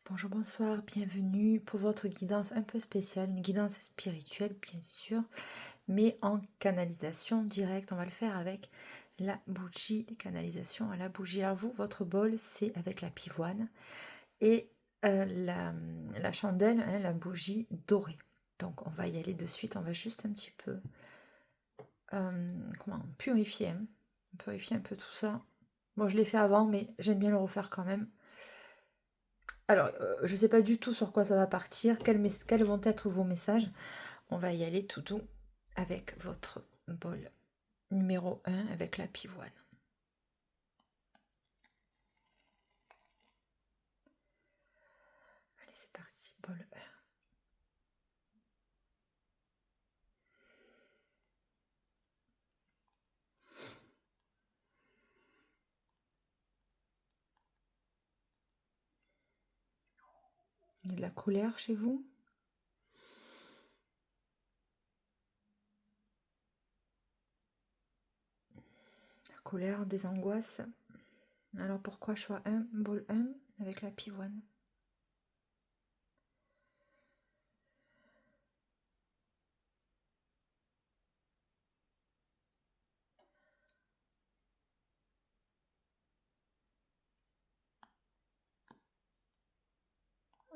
Bonjour, bonsoir, bienvenue pour votre guidance un peu spéciale, une guidance spirituelle bien sûr, mais en canalisation directe. On va le faire avec la bougie, des canalisations à la bougie. Alors vous, votre bol, c'est avec la pivoine et la chandelle, hein, la bougie dorée. Donc on va y aller de suite, on va juste un petit peu purifier, hein, purifier un peu tout ça. Bon, je l'ai fait avant, mais j'aime bien le refaire quand même. Alors, je ne sais pas du tout sur quoi ça va partir, quels vont être vos messages. On va y aller tout doux avec votre bol numéro 1 avec la pivoine. Allez, c'est parti, bol 1. Il y a de la colère chez vous? La colère, des angoisses. Alors pourquoi choix 1, bol 1 avec la pivoine?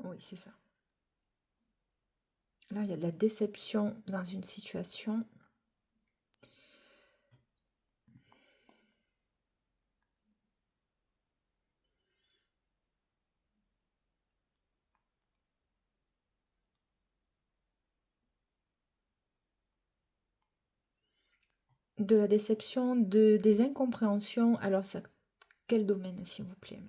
Oui, c'est ça. Là, il y a de la déception dans une situation. De la déception, des incompréhensions. Alors, ça, quel domaine, s'il vous plaît?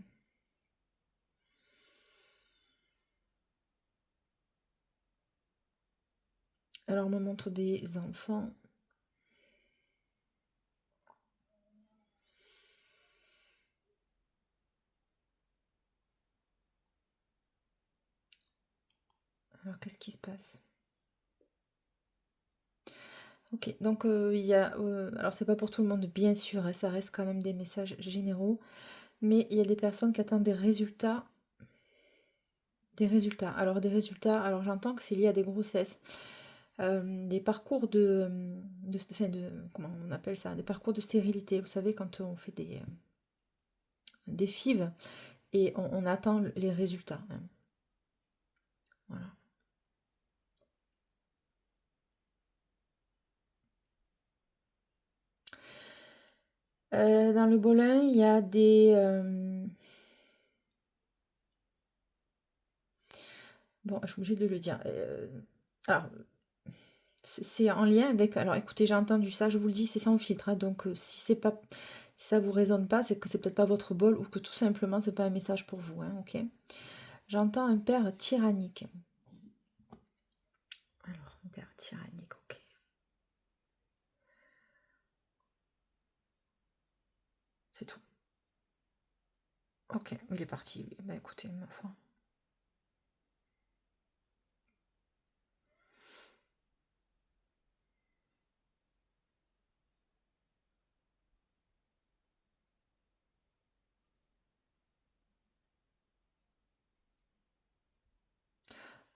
Alors, on me montre des enfants. Alors, qu'est-ce qui se passe? Ok, donc il y a... alors, c'est pas pour tout le monde, bien sûr, hein, ça reste quand même des messages généraux, mais il y a des personnes qui attendent des résultats. Des résultats. Alors j'entends que c'est lié à des grossesses. Des parcours enfin, comment on appelle ça? Des parcours de stérilité. Vous savez, quand on fait des FIV et on attend les résultats, hein. Voilà. Dans le bolin, il y a des... Bon, je suis obligée de le dire. Alors, c'est en lien avec... Alors, écoutez, j'ai entendu ça, je vous le dis, c'est sans filtre, hein, donc si c'est pas... Si ça vous résonne pas, c'est que c'est peut-être pas votre bol ou que tout simplement, c'est pas un message pour vous, hein, ok? J'entends un père tyrannique. Alors, un père tyrannique, ok. C'est tout. Ok, il est parti, lui. Bah écoutez, ma foi.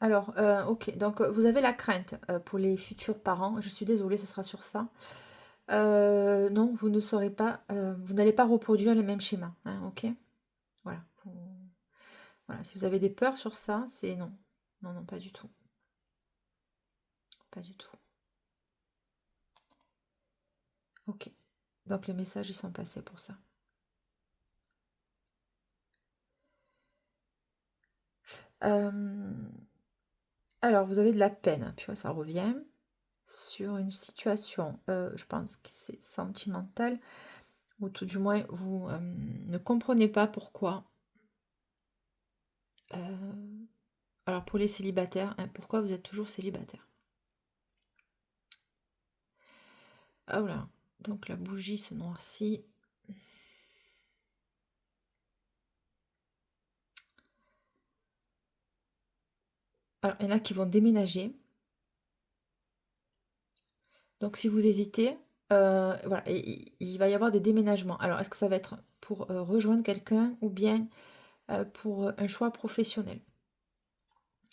Alors, ok, donc vous avez la crainte pour les futurs parents. Je suis désolée, ce sera sur ça. Non, vous ne saurez pas, vous n'allez pas reproduire les mêmes schémas, hein, ok? Voilà. Voilà, si vous avez des peurs sur ça, c'est non. Non, non, pas du tout. Pas du tout. Ok. Donc les messages, ils sont passés pour ça. Alors, vous avez de la peine, puis ça revient sur une situation, je pense que c'est sentimental, ou tout du moins, vous ne comprenez pas pourquoi. Alors, pour les célibataires, hein, pourquoi vous êtes toujours célibataire? Ah voilà, donc la bougie se noircit. Alors, il y en a qui vont déménager. Donc, si vous hésitez, voilà, il va y avoir des déménagements. Alors, est-ce que ça va être pour rejoindre quelqu'un ou bien pour un choix professionnel?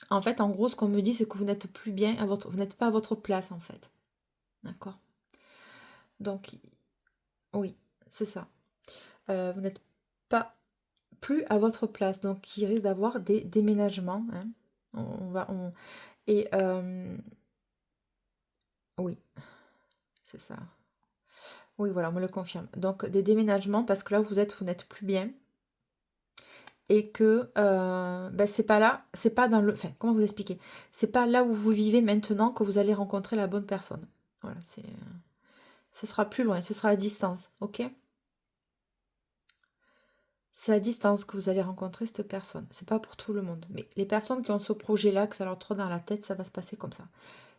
En fait, en gros, ce qu'on me dit, c'est que vous n'êtes plus bien à votre... Vous n'êtes pas à votre place, en fait. D'accord? Donc, oui, c'est ça. Vous n'êtes pas plus à votre place. Donc, il risque d'avoir des déménagements, hein. Et oui, c'est ça. Oui, voilà, on me le confirme. Donc, des déménagements parce que là où vous n'êtes plus bien. Et que ben, c'est pas là, c'est pas dans le... Enfin, comment vous expliquer? C'est pas là où vous vivez maintenant que vous allez rencontrer la bonne personne. Voilà, ce sera plus loin, ce sera à distance, ok? C'est à distance que vous allez rencontrer cette personne. C'est pas pour tout le monde. Mais les personnes qui ont ce projet-là, que ça leur trotte dans la tête, ça va se passer comme ça.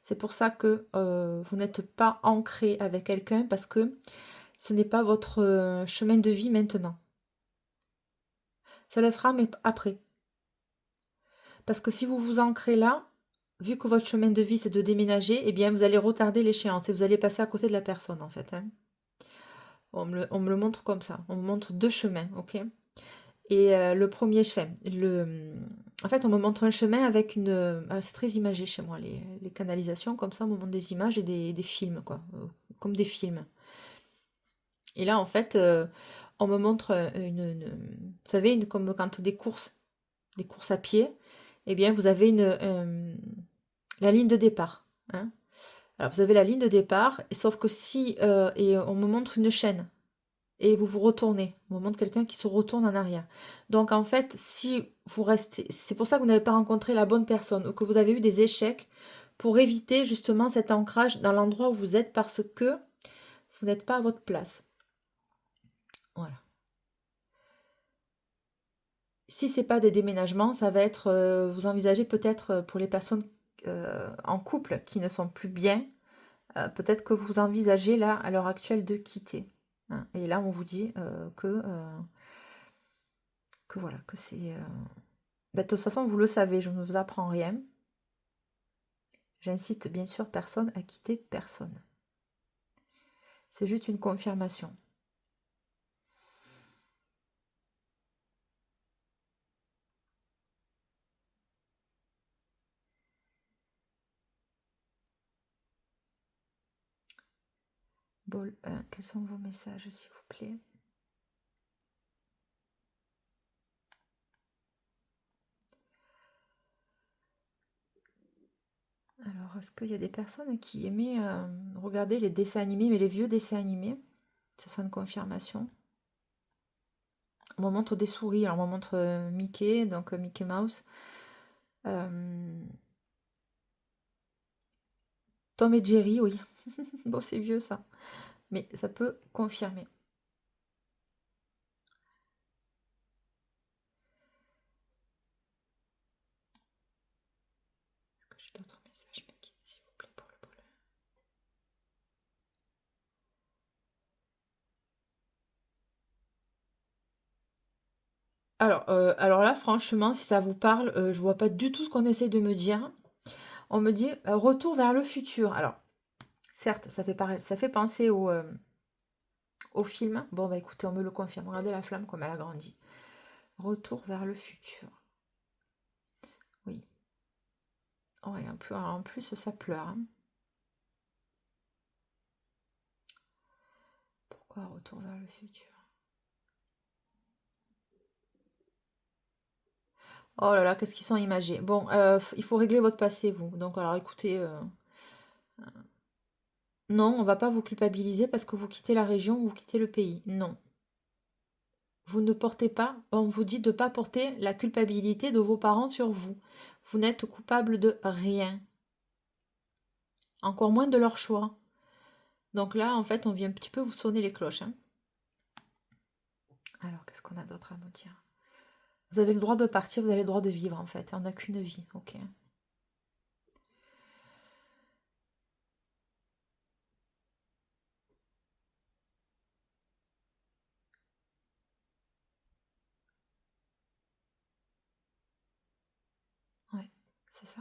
C'est pour ça que vous n'êtes pas ancré avec quelqu'un parce que ce n'est pas votre chemin de vie maintenant. Ça le sera, mais après. Parce que si vous vous ancrez là, vu que votre chemin de vie c'est de déménager, eh bien vous allez retarder l'échéance et vous allez passer à côté de la personne en fait, hein. On me le montre comme ça. On me montre deux chemins, ok? Et le premier chemin, en fait, on me montre un chemin avec une... c'est très imagé chez moi, les canalisations, comme ça, on me montre des images et des films, quoi. Comme des films. Et là, en fait, on me montre vous savez, comme quand des courses à pied, eh bien, vous avez la ligne de départ, hein. Alors, vous avez la ligne de départ, sauf que si... et on me montre une chaîne. Et vous vous retournez. On me montre quelqu'un qui se retourne en arrière. Donc en fait, si vous restez... C'est pour ça que vous n'avez pas rencontré la bonne personne ou que vous avez eu des échecs pour éviter justement cet ancrage dans l'endroit où vous êtes parce que vous n'êtes pas à votre place. Voilà. Si c'est pas des déménagements, ça va être... vous envisagez peut-être pour les personnes en couple qui ne sont plus bien, peut-être que vous envisagez là, à l'heure actuelle, de quitter, hein. Et là, on vous dit que voilà, que c'est... bah, de toute façon, vous le savez, je ne vous apprends rien. J'incite bien sûr personne à quitter personne. C'est juste une confirmation. Bol 1, quels sont vos messages, s'il vous plaît? Alors, est-ce qu'il y a des personnes qui aimaient regarder les dessins animés, mais les vieux dessins animés? Ce sera une confirmation. On me montre des souris, alors on me montre Mickey, donc Mickey Mouse. Tom et Jerry, oui. Bon, c'est vieux ça. Mais ça peut confirmer. Est-ce que j'ai d'autres messages, Mickey, s'il vous plaît, pour le bol? Alors là, franchement, si ça vous parle, je vois pas du tout ce qu'on essaie de me dire. On me dit retour vers le futur. Alors, certes, ça fait penser au film. Bon, bah écoutez, on me le confirme. Regardez la flamme comme elle a grandi. Retour vers le futur. Oui. Oh, et en plus, ça pleure, hein. Pourquoi retour vers le futur? Oh là là, qu'est-ce qu'ils sont imagés. Bon, il faut régler votre passé, vous. Donc, alors écoutez, non, on va pas vous culpabiliser parce que vous quittez la région ou vous quittez le pays. Non. Vous ne portez pas, on vous dit de ne pas porter la culpabilité de vos parents sur vous. Vous n'êtes coupable de rien, encore moins de leur choix. Donc là, en fait, on vient un petit peu vous sonner les cloches, hein. Alors, qu'est-ce qu'on a d'autre à nous dire? Vous avez le droit de partir, vous avez le droit de vivre, en fait. On n'a qu'une vie, ok. Ouais, c'est ça.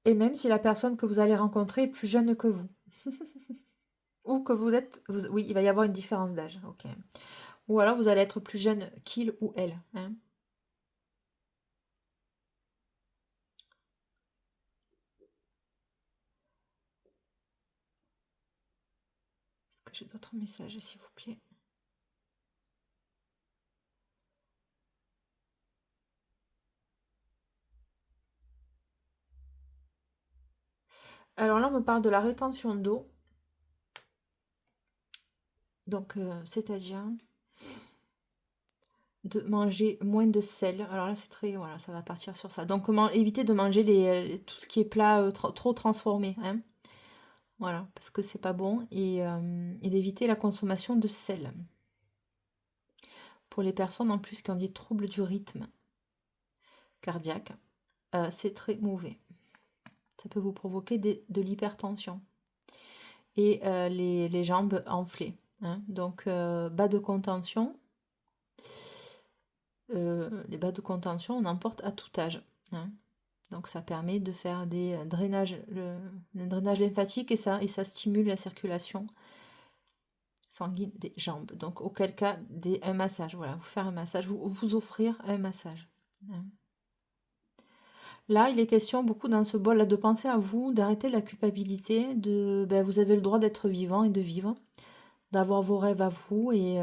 Et même si la personne que vous allez rencontrer est plus jeune que vous. Ou que vous êtes... oui, il va y avoir une différence d'âge, ok. Ou alors vous allez être plus jeune qu'il ou elle. Hein. Est-ce que j'ai d'autres messages, s'il vous plaît? Alors là, on me parle de la rétention d'eau. Donc, c'est-à-dire de manger moins de sel. Alors là, c'est très... Voilà, ça va partir sur ça. Donc, comment éviter de manger tout ce qui est plat trop transformé. Hein. Voilà, parce que c'est pas bon. Et d'éviter la consommation de sel. Pour les personnes en plus qui ont des troubles du rythme cardiaque, c'est très mauvais. Ça peut vous provoquer de l'hypertension. Et les jambes enflées. Hein. Donc, bas de contention. Les bas de contention, on emporte à tout âge. Hein. Donc ça permet de faire des drainages, le drainage lymphatique et ça stimule la circulation sanguine des jambes. Donc auquel cas, un massage, voilà, vous faire un massage, vous offrir un massage. Hein. Là, il est question beaucoup dans ce bol-là de penser à vous, d'arrêter la culpabilité, vous avez le droit d'être vivant et de vivre, d'avoir vos rêves à vous et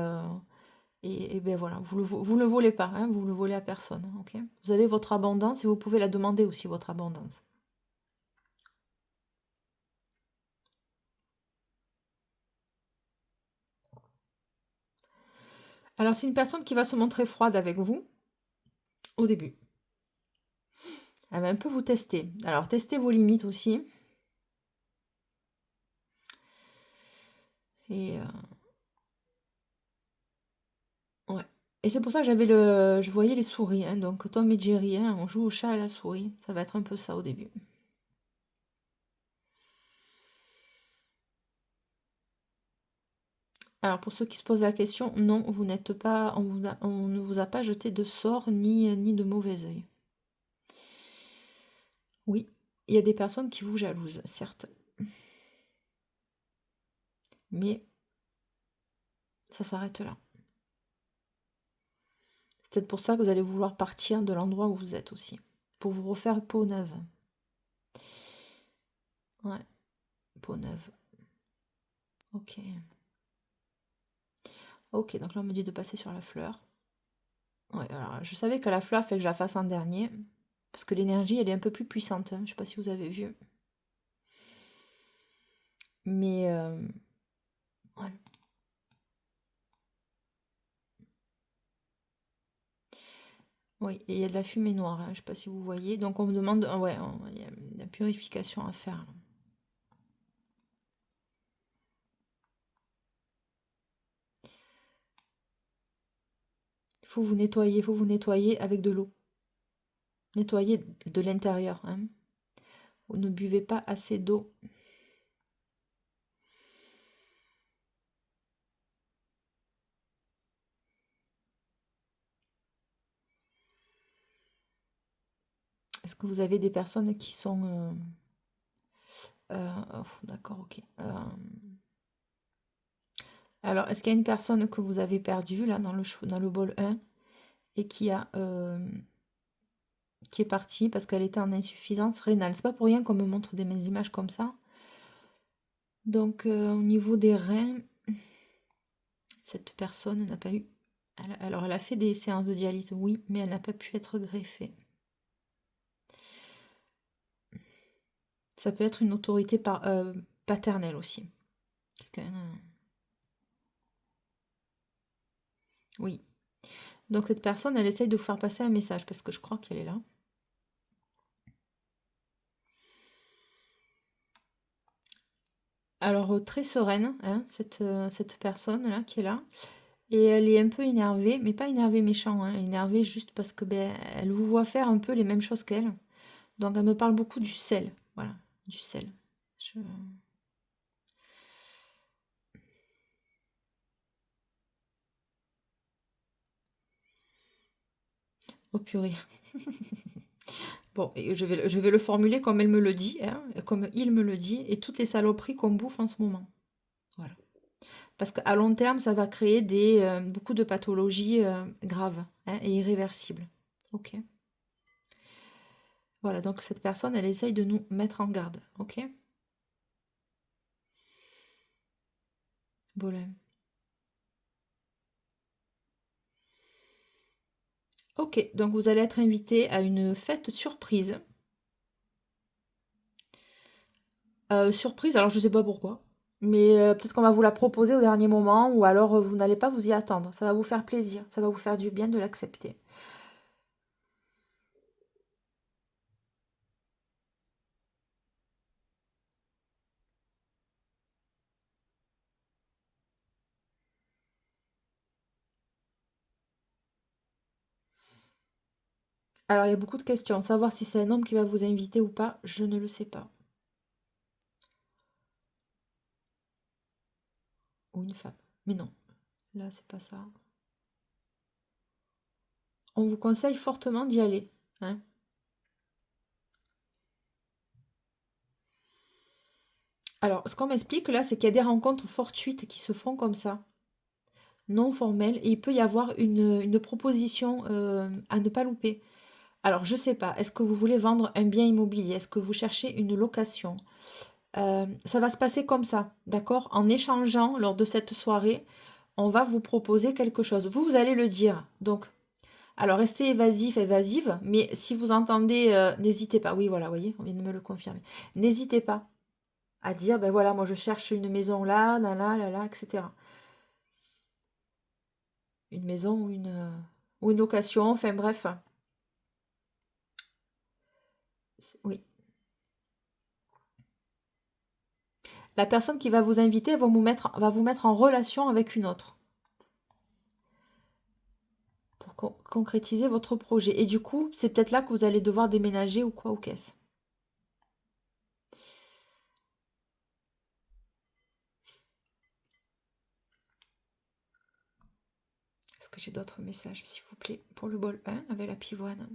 ben voilà, vous le volez pas, hein, vous le volez à personne. Okay, vous avez votre abondance et vous pouvez la demander aussi, votre abondance. Alors, c'est une personne qui va se montrer froide avec vous au début. Elle va un peu vous tester. Alors, testez vos limites aussi. Et ouais. Et c'est pour ça que je voyais les souris. Hein. Donc, Tom et Jerry, hein, on joue au chat et à la souris. Ça va être un peu ça au début. Alors, pour ceux qui se posent la question, non, vous n'êtes pas, on ne vous a pas jeté de sort ni de mauvais œil. Oui, il y a des personnes qui vous jalousent, certes. Mais ça s'arrête là. C'est peut-être pour ça que vous allez vouloir partir de l'endroit où vous êtes aussi. Pour vous refaire peau neuve. Ouais, peau neuve. Ok. Ok, donc là on me dit de passer sur la fleur. Ouais, alors je savais que la fleur fait que je la fasse en dernier. Parce que l'énergie elle est un peu plus puissante. Hein. Je sais pas si vous avez vu. Mais ouais. Oui, et il y a de la fumée noire. Hein. Je sais pas si vous voyez. Donc on me demande. Ouais, il y a de la purification à faire. Là. Il faut vous nettoyer avec de l'eau. Nettoyer de l'intérieur. Hein. Vous ne buvez pas assez d'eau. Est-ce que vous avez des personnes qui sont... oh, d'accord, ok. Alors, est-ce qu'il y a une personne que vous avez perdue là dans le bol 1 et qui est partie parce qu'elle était en insuffisance rénale? C'est pas pour rien qu'on me montre des images comme ça. Donc, au niveau des reins, cette personne n'a pas eu... Alors, elle a fait des séances de dialyse, oui, mais elle n'a pas pu être greffée. Ça peut être une autorité paternelle aussi. Oui. Donc cette personne, elle essaye de vous faire passer un message parce que je crois qu'elle est là. Alors très sereine, hein, cette personne-là qui est là. Et elle est un peu énervée, mais pas énervée méchant, hein, énervée juste parce que elle vous voit faire un peu les mêmes choses qu'elle. Donc elle me parle beaucoup du sel. Voilà, du sel. Oh purée. Bon, et je vais le formuler comme elle me le dit, hein, comme il me le dit, et toutes les saloperies qu'on bouffe en ce moment. Voilà. Parce qu'à long terme, ça va créer beaucoup de pathologies graves, hein, et irréversibles. Ok. Voilà, donc cette personne, elle essaye de nous mettre en garde. Ok. Voilà. Ok, donc vous allez être invité à une fête surprise. Surprise, alors je sais pas pourquoi. Mais peut-être qu'on va vous la proposer au dernier moment, ou alors vous n'allez pas vous y attendre. Ça va vous faire plaisir, ça va vous faire du bien de l'accepter. Alors il y a beaucoup de questions. Savoir si c'est un homme qui va vous inviter ou pas, je ne le sais pas. Ou une femme. Mais non, là c'est pas ça. On vous conseille fortement d'y aller, hein. Alors, ce qu'on m'explique là, c'est qu'il y a des rencontres fortuites qui se font comme ça, non formelles, et il peut y avoir une proposition à ne pas louper. Alors, je sais pas, est-ce que vous voulez vendre un bien immobilier? Est-ce que vous cherchez une location? Ça va se passer comme ça, d'accord? En échangeant lors de cette soirée, on va vous proposer quelque chose. Vous allez le dire. Donc, alors restez évasif, évasive, mais si vous entendez, n'hésitez pas. Oui, voilà, vous voyez, on vient de me le confirmer. N'hésitez pas à dire, ben voilà, moi je cherche une maison là, là, là, etc. Une maison ou une location, enfin bref. Oui. La personne qui va vous inviter va vous mettre en relation avec une autre pour concrétiser votre projet. Et du coup, c'est peut-être là que vous allez devoir déménager ou quoi ou qu'est-ce. Est-ce que j'ai d'autres messages, s'il vous plaît, pour le bol 1 avec la pivoine?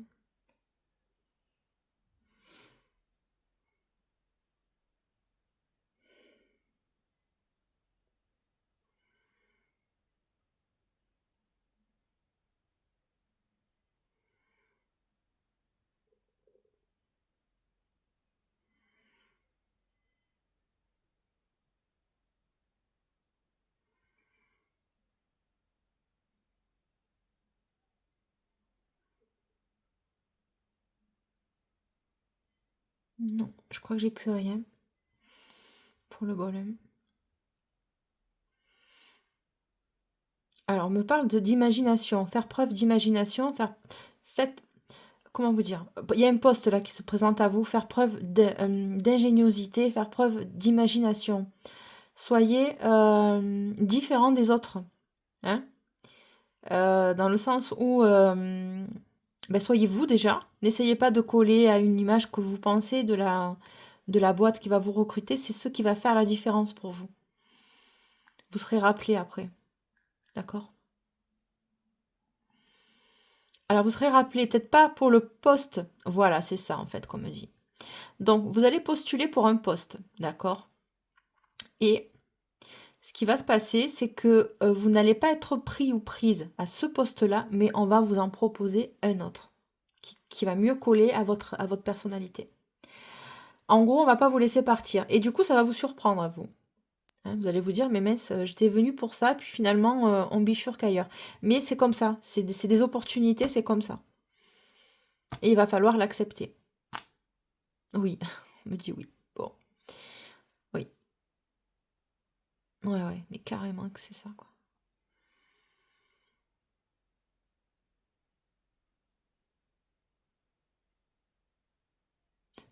Non, je crois que j'ai plus rien pour le bol 1. Alors, on me parle d'imagination, faire preuve d'imagination, faites, comment vous dire? Il y a un poste là qui se présente à vous, faire preuve d'ingéniosité, faire preuve d'imagination. Soyez différent des autres, hein? Dans le sens où ben, soyez vous déjà. N'essayez pas de coller à une image que vous pensez de la boîte qui va vous recruter. C'est ce qui va faire la différence pour vous. Vous serez rappelé après. D'accord? Alors, vous serez rappelé, peut-être pas pour le poste. Voilà, c'est ça en fait qu'on me dit. Donc, vous allez postuler pour un poste, d'accord? Et ce qui va se passer, c'est que vous n'allez pas être pris ou prise à ce poste-là, mais on va vous en proposer un autre qui va mieux coller à votre personnalité. En gros, on va pas vous laisser partir. Et du coup, ça va vous surprendre à vous. Hein, vous allez vous dire, mais mince, j'étais venue pour ça, puis finalement, on bifurque ailleurs. Mais c'est comme ça, c'est des opportunités, c'est comme ça. Et il va falloir l'accepter. Oui, on me dit oui. Bon, oui. Ouais, ouais, mais carrément que c'est ça, quoi.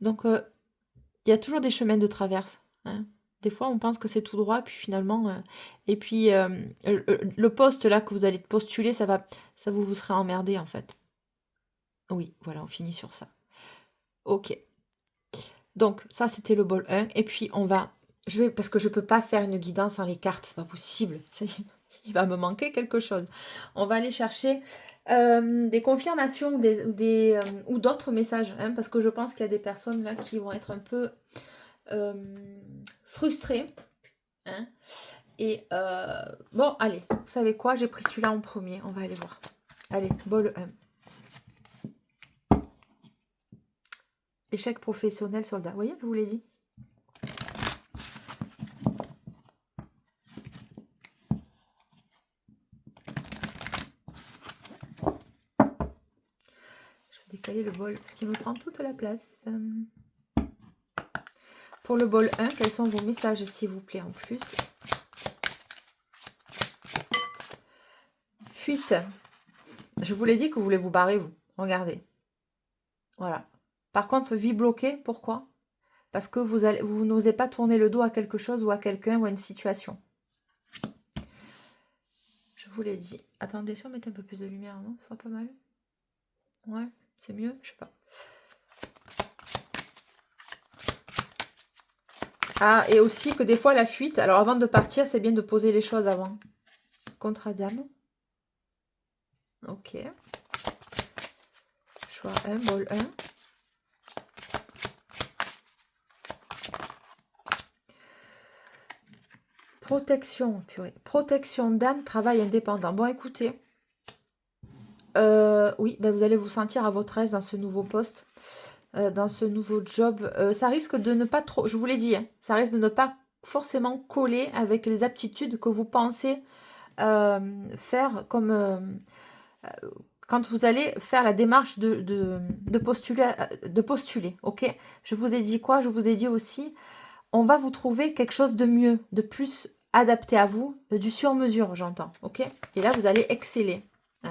Donc, il y a toujours des chemins de traverse, hein. Des fois, on pense que c'est tout droit, puis finalement, et puis le poste là que vous allez postuler, ça vous serez emmerdé en fait. Oui, voilà, on finit sur ça. Ok. Donc ça, c'était le bol 1. Et puis parce que je peux pas faire une guidance sans les cartes, c'est pas possible. Il va me manquer quelque chose. On va aller chercher des confirmations ou d'autres messages, hein, parce que je pense qu'il y a des personnes là qui vont être un peu frustrées, hein. Et bon, allez, vous savez quoi? J'ai pris celui-là en premier. On va aller voir. Allez, bol 1. Échec professionnel, soldat. Vous voyez, je vous l'ai dit. Je vais décaler le bol, parce qu'il me prend toute la place. Pour le bol 1, quels sont vos messages, s'il vous plaît, en plus? Fuite. Je vous l'ai dit que vous voulez vous barrer, vous. Regardez. Voilà. Par contre, vie bloquée, pourquoi? Parce que vous n'osez pas tourner le dos à quelque chose ou à quelqu'un ou à une situation. Je vous l'ai dit. Attendez, si on mettait un peu plus de lumière, non? Ce sera pas mal. Ouais, c'est mieux, je sais pas. Ah, et aussi que des fois, la fuite... Alors, avant de partir, c'est bien de poser les choses avant. Contre-dame. Ok. Choix 1, bol 1. Protection, purée. Protection d'âme, travail indépendant. Bon, écoutez. Oui, ben vous allez vous sentir à votre aise dans ce nouveau poste, dans ce nouveau job. Ça risque de ne pas trop, je vous l'ai dit, hein, ça risque de ne pas forcément coller avec les aptitudes que vous pensez faire comme quand vous allez faire la démarche de postuler, ok? Je vous ai dit quoi? Je vous ai dit aussi, on va vous trouver quelque chose de mieux, de plus adapté à vous, du sur-mesure, j'entends, ok? Et là, vous allez exceller. Hein.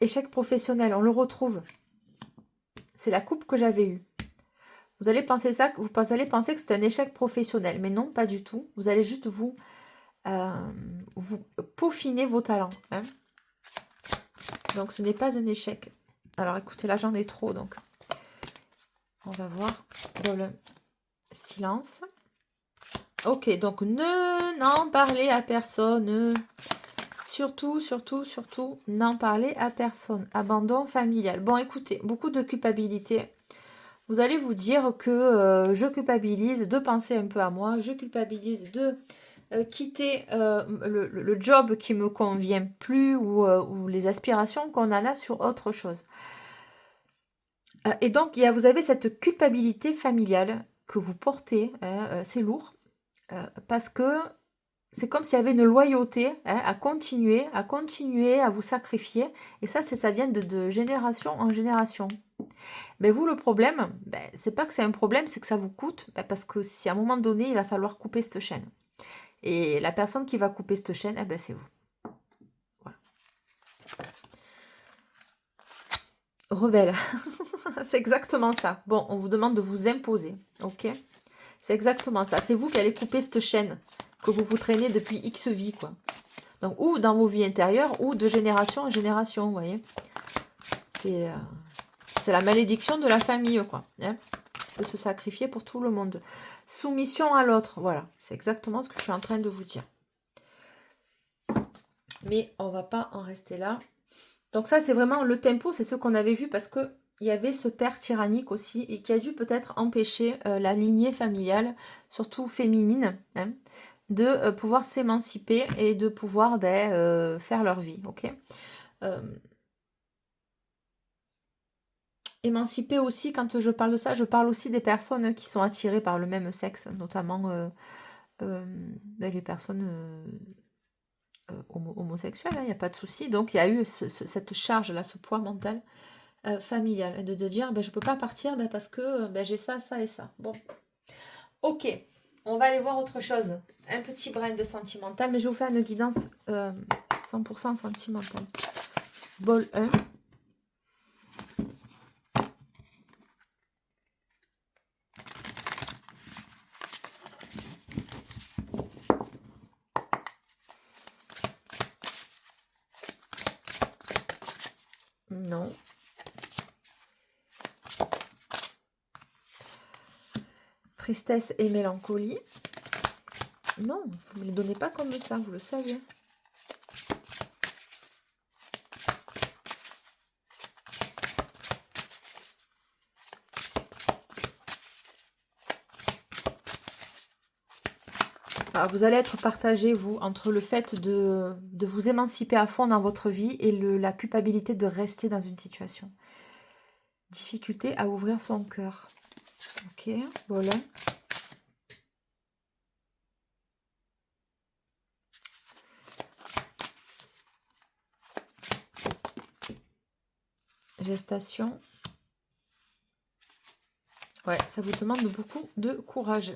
Échec professionnel, on le retrouve. C'est la coupe que j'avais eue. Vous allez penser ça, vous allez penser que c'est un échec professionnel, mais non, pas du tout. Vous allez juste vous peaufiner vos talents. Hein. Donc, ce n'est pas un échec. Alors, écoutez, là, j'en ai trop, donc on va voir dans le silence. Ok, donc n'en parlez à personne. Surtout, n'en parlez à personne. Abandon familial. Bon, écoutez, beaucoup de culpabilité. Vous allez vous dire que je culpabilise de penser un peu à moi. Je culpabilise de quitter le job qui me convient plus ou les aspirations qu'on en a sur autre chose. Et donc, vous avez cette culpabilité familiale que vous portez. C'est lourd. Parce que c'est comme s'il y avait une loyauté à continuer à vous sacrifier. Et ça vient de génération en génération. Mais vous, le problème, c'est pas que c'est un problème, c'est que ça vous coûte. Parce que si à un moment donné, il va falloir couper cette chaîne. Et la personne qui va couper cette chaîne, c'est vous. Voilà. Rebelle. C'est exactement ça. Bon, on vous demande de vous imposer. Ok? C'est exactement ça. C'est vous qui allez couper cette chaîne que vous traînez depuis X vies, quoi. Donc, ou dans vos vies intérieures, ou de génération en génération, vous voyez. C'est la malédiction de la famille, quoi. Hein, de se sacrifier pour tout le monde. Soumission à l'autre. Voilà. C'est exactement ce que je suis en train de vous dire. Mais on va pas en rester là. Donc ça, c'est vraiment le tempo. C'est ce qu'on avait vu parce que il y avait ce père tyrannique aussi et qui a dû peut-être empêcher la lignée familiale, surtout féminine, hein, de pouvoir s'émanciper et de pouvoir faire leur vie. Ok. Émanciper aussi, quand je parle de ça, je parle aussi des personnes qui sont attirées par le même sexe, notamment les personnes homosexuelles, il n'y a pas de souci. Donc il y a eu cette charge-là, ce poids mental familial, de dire je ne peux pas partir parce que j'ai ça, ça et ça. Bon, ok, on va aller voir autre chose. Un petit brin de sentimental, mais je vais vous faire une guidance 100% sentimentale. Bol 1. Non. Tristesse et mélancolie. Non, vous ne me les donnez pas comme ça, vous le savez. voilà, vous allez être partagé, vous, entre le fait de vous émanciper à fond dans votre vie et la culpabilité de rester dans une situation. Difficulté à ouvrir son cœur. Ok, voilà. Gestation. Ouais, ça vous demande beaucoup de courage.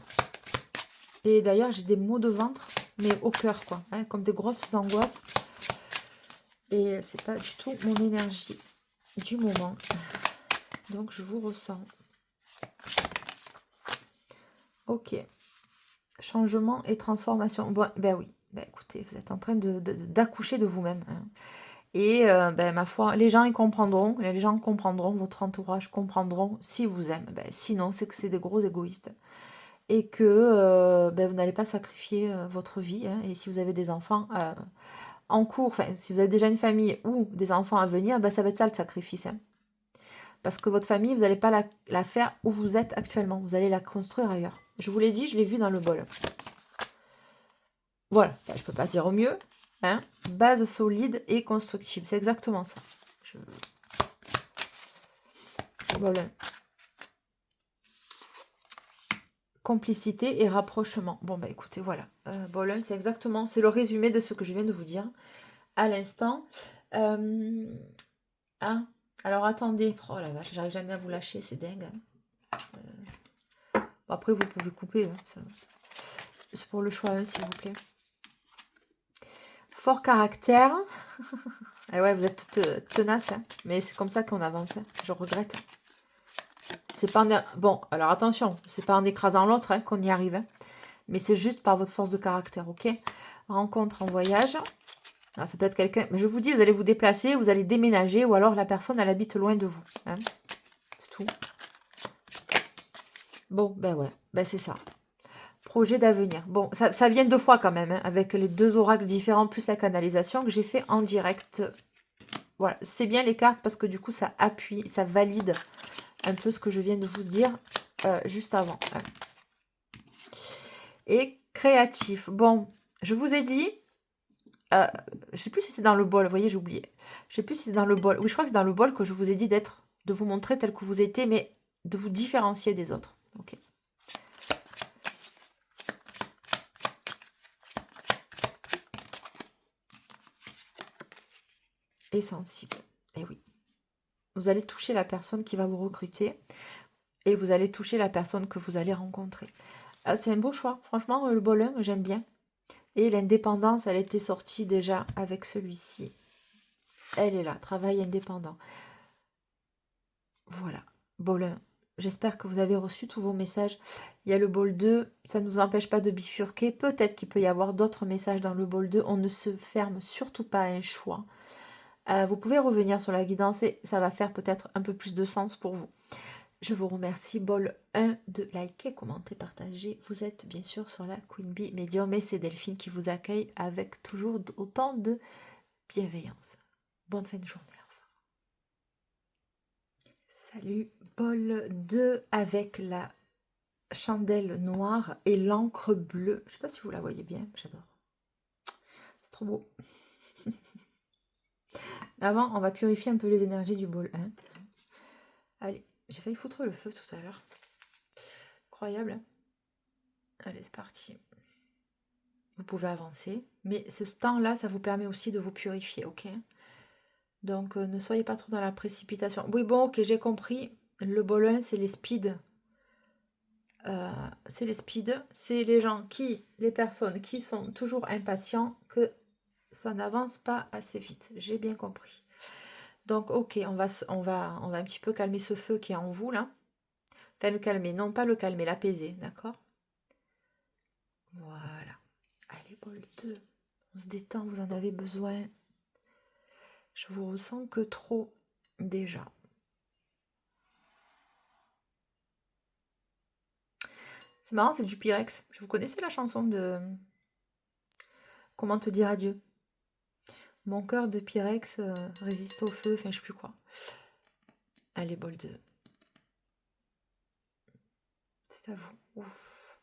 Et d'ailleurs, j'ai des maux de ventre, mais au cœur, quoi. Hein, comme des grosses angoisses. Et c'est pas du tout mon énergie du moment. Donc, je vous ressens. Ok. Changement et transformation. Bon, ben oui. Ben écoutez, vous êtes en train d'accoucher de vous-même. Hein. Et ben, ma foi, les gens ils comprendront. Les gens comprendront. Votre entourage comprendront si vous aiment. Ben, sinon, c'est que c'est des gros égoïstes. Et que ben, vous n'allez pas sacrifier votre vie. Hein. Et si vous avez des enfants en cours, enfin, si vous avez déjà une famille ou des enfants à venir, ben, ça va être ça le sacrifice. Hein. Parce que votre famille, vous n'allez pas la faire où vous êtes actuellement. Vous allez la construire ailleurs. Je vous l'ai dit, je l'ai vu dans le bol. Voilà, ben, je ne peux pas dire au mieux. Hein. Base solide et constructive. C'est exactement ça. Voilà. Complicité et rapprochement. Bon, bah écoutez, voilà. Bolin, c'est exactement, c'est le résumé de ce que je viens de vous dire à l'instant. Ah, alors attendez. Oh la vache, j'arrive jamais à vous lâcher, c'est dingue. Bon, après, vous pouvez couper. Hein, c'est pour le choix, hein, s'il vous plaît. Fort caractère. Et ouais, vous êtes tenace, hein, mais c'est comme ça qu'on avance. Hein. Je regrette. C'est pas bon, alors attention, c'est pas en écrasant l'autre hein, qu'on y arrive. Hein, mais c'est juste par votre force de caractère, ok? Rencontre en voyage. Alors, ça peut être quelqu'un... Mais je vous dis, vous allez vous déplacer, vous allez déménager, ou alors la personne, elle habite loin de vous. Hein, c'est tout. Bon, ben ouais, ben c'est ça. Projet d'avenir. Bon, ça vient deux fois quand même, hein, avec les deux oracles différents, plus la canalisation que j'ai fait en direct. Voilà, c'est bien les cartes parce que du coup, ça appuie, ça valide un peu ce que je viens de vous dire juste avant. Hein. Et créatif. Bon, je vous ai dit... je sais plus si c'est dans le bol, vous voyez, j'ai oublié. Je sais plus si c'est dans le bol. Oui, je crois que c'est dans le bol que je vous ai dit de vous montrer tel que vous étiez, mais de vous différencier des autres. Ok. Et sensible. Et oui. Vous allez toucher la personne qui va vous recruter et vous allez toucher la personne que vous allez rencontrer. C'est un beau choix. Franchement, le bolin, j'aime bien. Et l'indépendance, elle était sortie déjà avec celui-ci. Elle est là, travail indépendant. Voilà, bolin. J'espère que vous avez reçu tous vos messages. Il y a le bol 2, ça ne nous empêche pas de bifurquer. Peut-être qu'il peut y avoir d'autres messages dans le bol 2. On ne se ferme surtout pas à un choix. Vous pouvez revenir sur la guidance et ça va faire peut-être un peu plus de sens pour vous. Je vous remercie, bol 1, de liker, commenter, partager. Vous êtes bien sûr sur la Queen Bee Medium et c'est Delphine qui vous accueille avec toujours autant de bienveillance. Bonne fin de journée. Salut, bol 2 avec la chandelle noire et l'encre bleue. Je ne sais pas si vous la voyez bien, j'adore. C'est trop beau. Avant, on va purifier un peu les énergies du bol 1. Allez, j'ai failli foutre le feu tout à l'heure. Incroyable. Hein. Allez, c'est parti. Vous pouvez avancer. Mais ce temps-là, ça vous permet aussi de vous purifier, ok? Donc, ne soyez pas trop dans la précipitation. Oui, bon, ok, j'ai compris. Le bol 1, c'est les speeds. C'est les speeds. C'est les personnes qui sont toujours impatients que ça n'avance pas assez vite. J'ai bien compris. Donc, ok, on va un petit peu calmer ce feu qui est en vous, là. Enfin, le calmer. Non, pas le calmer, l'apaiser, d'accord? Voilà. Allez, bol 2. On se détend, vous en avez besoin. Je vous ressens que trop, déjà. C'est marrant, c'est du Pyrex. Vous connaissez la chanson de... Comment te dire adieu? Mon cœur de Pyrex résiste au feu, enfin, je sais plus quoi. Allez, bol 2. C'est à vous. Ouf.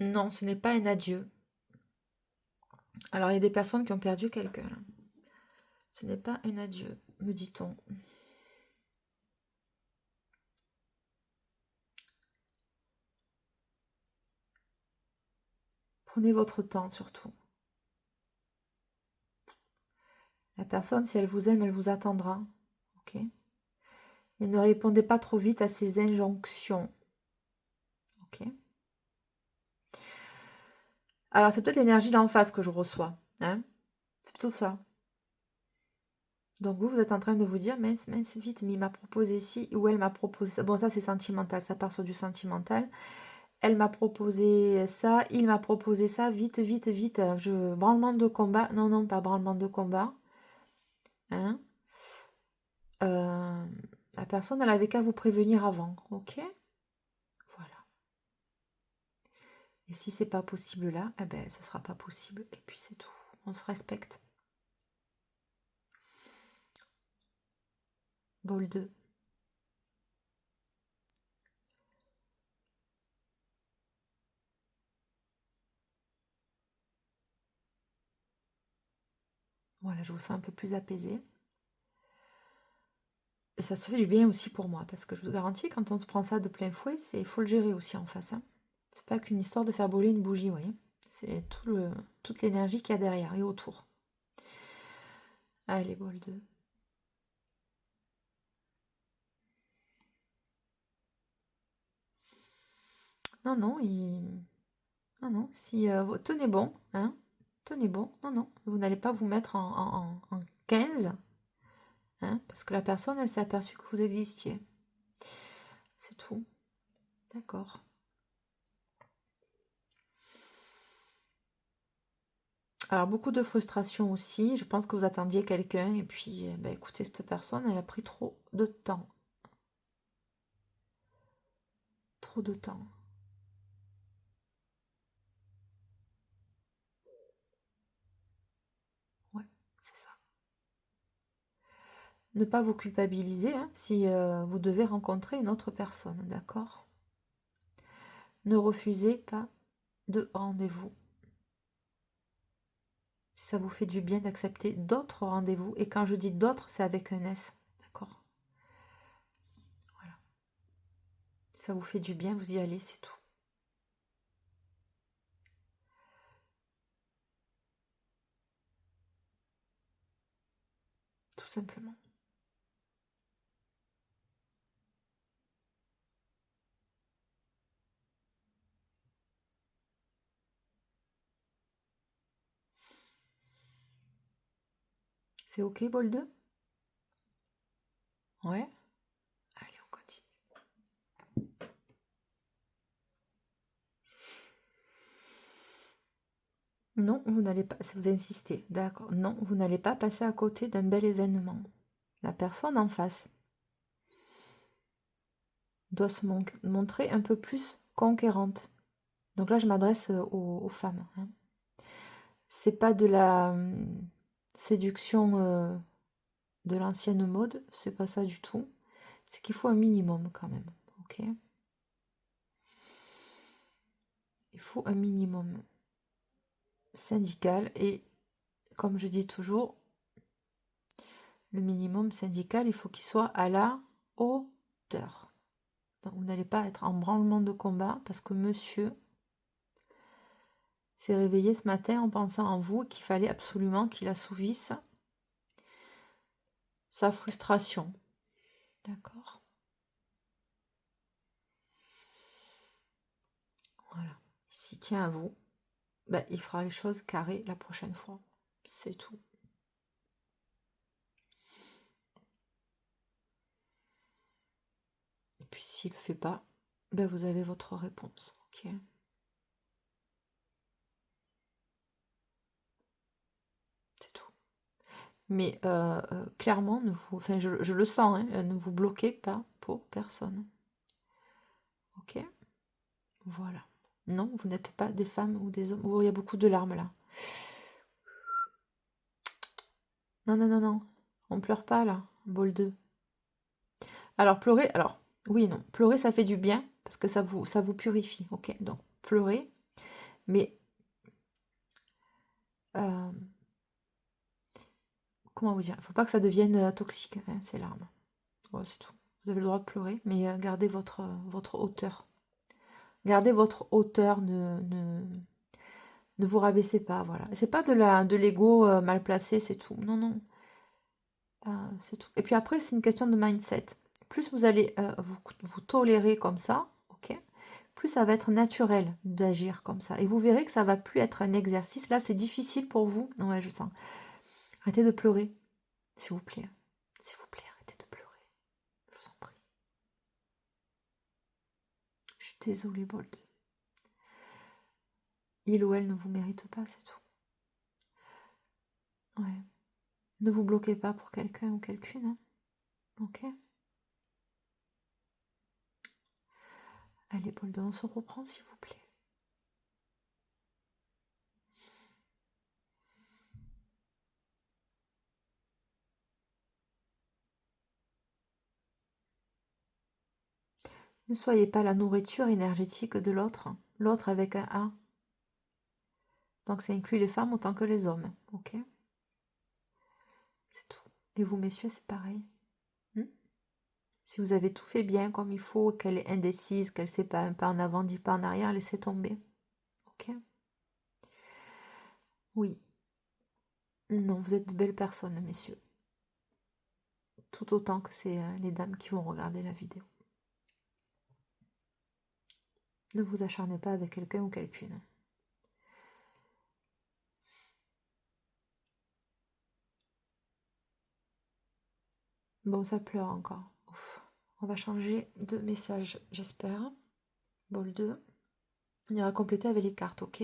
Non, ce n'est pas un adieu. Alors, il y a des personnes qui ont perdu quelqu'un. Ce n'est pas un adieu, me dit-on. Prenez votre temps, surtout. La personne, si elle vous aime, elle vous attendra. Ok. Et ne répondez pas trop vite à ses injonctions. Ok. Alors, c'est peut-être l'énergie d'en face que je reçois. Hein, c'est plutôt ça. Donc, vous êtes en train de vous dire, mince, mince, vite, mais il m'a proposé ci, ou elle m'a proposé ça. Bon, ça, c'est sentimental, ça part sur du sentimental. Elle m'a proposé ça, il m'a proposé ça, vite, vite, vite. Branlement de combat. Non, non, pas branlement de combat. Hein, la personne, elle avait qu'à vous prévenir avant. Ok. Voilà. Et si c'est pas possible là, eh ben, ce sera pas possible. Et puis c'est tout. On se respecte. Bol 2. Voilà, je vous sens un peu plus apaisé. Et ça se fait du bien aussi pour moi, parce que je vous garantis, quand on se prend ça de plein fouet, il faut le gérer aussi en face. Hein. C'est pas qu'une histoire de faire brûler une bougie, vous voyez. C'est toute l'énergie qu'il y a derrière et autour. Allez, bol 2. Non, non, non, non, si tenez bon, hein, tenez bon, non, non, vous n'allez pas vous mettre en 15, hein, parce que la personne, elle s'est aperçue que vous existiez. C'est tout. D'accord. Alors, beaucoup de frustration aussi. Je pense que vous attendiez quelqu'un et puis, ben, écoutez, cette personne, elle a pris trop de temps. Trop de temps. Ouais, c'est ça. Ne pas vous culpabiliser hein, si vous devez rencontrer une autre personne, d'accord? Ne refusez pas de rendez-vous. Si ça vous fait du bien d'accepter d'autres rendez-vous, et quand je dis d'autres, c'est avec un S, d'accord? Voilà. Si ça vous fait du bien, vous y allez, c'est tout. Tout simplement. C'est ok, bol 2? Ouais. Allez, on continue. Non, vous n'allez pas, si vous insistez, d'accord. Non, vous n'allez pas passer à côté d'un bel événement. La personne en face doit se montrer un peu plus conquérante. Donc là, je m'adresse aux femmes. Hein. C'est pas de la séduction de l'ancienne mode, c'est pas ça du tout. C'est qu'il faut un minimum quand même. Ok. Il faut un minimum syndical et comme je dis toujours, le minimum syndical, il faut qu'il soit à la hauteur. Donc vous n'allez pas être en branlement de combat parce que monsieur s'est réveillé ce matin en pensant en vous qu'il fallait absolument qu'il assouvisse sa frustration. D'accord. Voilà. S'il tient à vous, ben, il fera les choses carrées la prochaine fois. C'est tout. Et puis s'il ne le fait pas, ben, vous avez votre réponse. Ok. C'est tout. Mais clairement, enfin, je le sens, hein, ne vous bloquez pas pour personne. Ok. Voilà. Non, vous n'êtes pas des femmes ou des hommes. Oh, il y a beaucoup de larmes là. Non, non, non, non. On pleure pas là. Bol 2. Alors, pleurer, alors, oui et non. Pleurer, ça fait du bien parce que ça vous purifie. Ok. Donc, pleurer. Mais euh, comment vous dire? Il faut pas que ça devienne toxique, hein, ces larmes. Ouais, c'est tout. Vous avez le droit de pleurer, mais gardez votre hauteur. Gardez votre hauteur, ne vous rabaissez pas, voilà. C'est pas de l'ego mal placé, c'est tout. Non, non, c'est tout. Et puis après, c'est une question de mindset. Plus vous allez vous tolérer comme ça, ok, plus ça va être naturel d'agir comme ça. Et vous verrez que ça va plus être un exercice. Là, c'est difficile pour vous. Ouais, je sens. Arrêtez de pleurer, s'il vous plaît. S'il vous plaît, arrêtez de pleurer. Je vous en prie. Je suis désolée, Bold. Il ou elle ne vous mérite pas, c'est tout. Ouais. Ne vous bloquez pas pour quelqu'un ou quelqu'une, hein. Ok. Allez, Bold, on se reprend, s'il vous plaît. Ne soyez pas la nourriture énergétique de l'autre. L'autre avec un A. Donc ça inclut les femmes autant que les hommes. Ok. C'est tout. Et vous, messieurs, c'est pareil. Hmm. Si vous avez tout fait bien comme il faut, qu'elle est indécise, qu'elle ne sait pas un pas en avant, 10 pas en arrière, laissez tomber. Ok. Oui. Non, vous êtes de belles personnes, messieurs. Tout autant que c'est les dames qui vont regarder la vidéo. Ne vous acharnez pas avec quelqu'un ou quelqu'une. Bon, ça pleure encore. Ouf. On va changer de message, j'espère. Bol 2. On ira compléter avec les cartes, ok?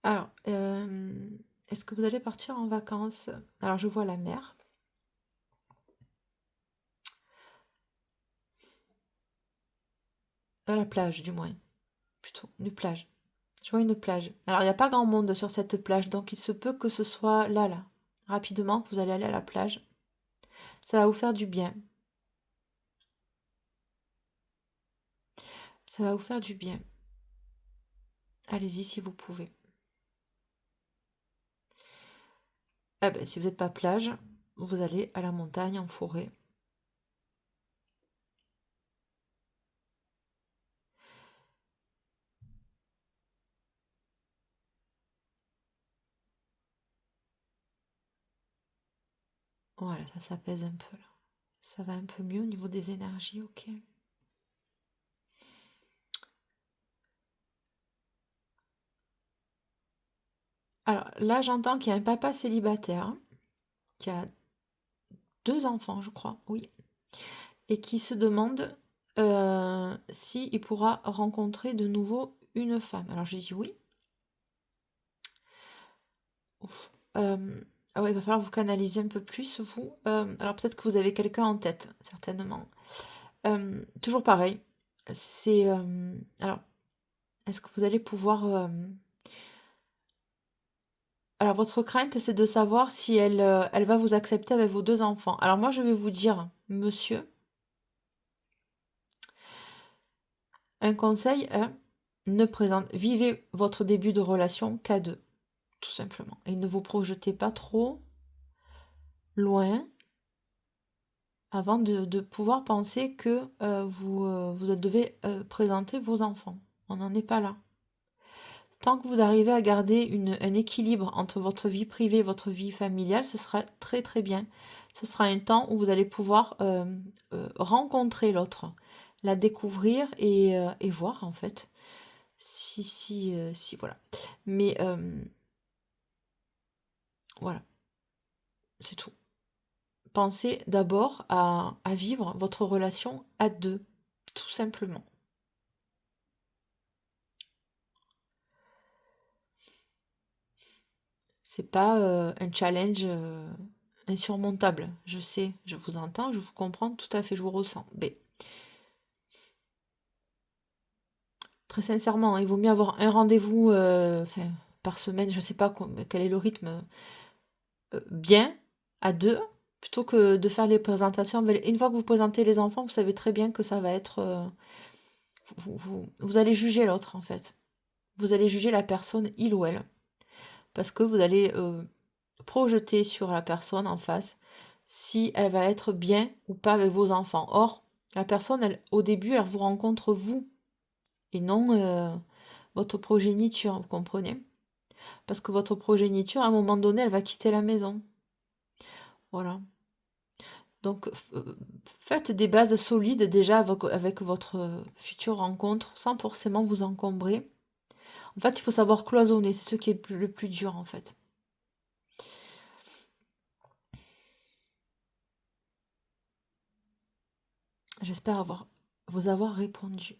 Alors, est-ce que vous allez partir en vacances? Alors, je vois la mer. La plage, du moins. Plutôt, une plage. Je vois une plage. Alors, il n'y a pas grand monde sur cette plage, donc il se peut que ce soit là. Rapidement, que vous allez aller à la plage. Ça va vous faire du bien. Ça va vous faire du bien. Allez-y si vous pouvez. Ah ben, si vous n'êtes pas plage, vous allez à la montagne, en forêt. Voilà, ça s'apaise un peu là. Ça va un peu mieux au niveau des énergies, ok. Alors là, j'entends qu'il y a un papa célibataire qui a 2 enfants, je crois, oui, et qui se demande s'il pourra rencontrer de nouveau une femme. Alors j'ai dit oui. Ouf. Ah ouais, il va falloir vous canaliser un peu plus, vous. Alors peut-être que vous avez quelqu'un en tête, certainement. Toujours pareil. C'est... alors, est-ce que vous allez pouvoir... Alors, votre crainte, c'est de savoir si elle va vous accepter avec vos 2 enfants. Alors moi, je vais vous dire, monsieur, un conseil est, vivez votre début de relation qu'à 2, tout simplement. Et ne vous projetez pas trop loin avant de pouvoir penser que vous devez présenter vos enfants. On n'en est pas là. Tant que vous arrivez à garder un équilibre entre votre vie privée et votre vie familiale, ce sera très très bien. Ce sera un temps où vous allez pouvoir rencontrer l'autre, la découvrir et voir en fait. Si, voilà. Mais voilà, c'est tout. Pensez d'abord à vivre votre relation à 2, tout simplement. C'est pas un challenge insurmontable. Je sais, je vous entends, je vous comprends tout à fait, je vous ressens. Mais très sincèrement, il vaut mieux avoir un rendez-vous par semaine, je sais pas quel est le rythme, bien, à deux, plutôt que de faire les présentations. Une fois que vous présentez les enfants, vous savez très bien que ça va être... vous allez juger l'autre, en fait. Vous allez juger la personne, il ou elle. Parce que vous allez projeter sur la personne en face si elle va être bien ou pas avec vos enfants. Or, la personne, elle, au début, elle vous rencontre vous et non votre progéniture, vous comprenez? Parce que votre progéniture, à un moment donné, elle va quitter la maison. Voilà. Donc, faites des bases solides déjà avec votre future rencontre, sans forcément vous encombrer. En fait, il faut savoir cloisonner, c'est ce qui est le plus dur, en fait. J'espère vous avoir répondu.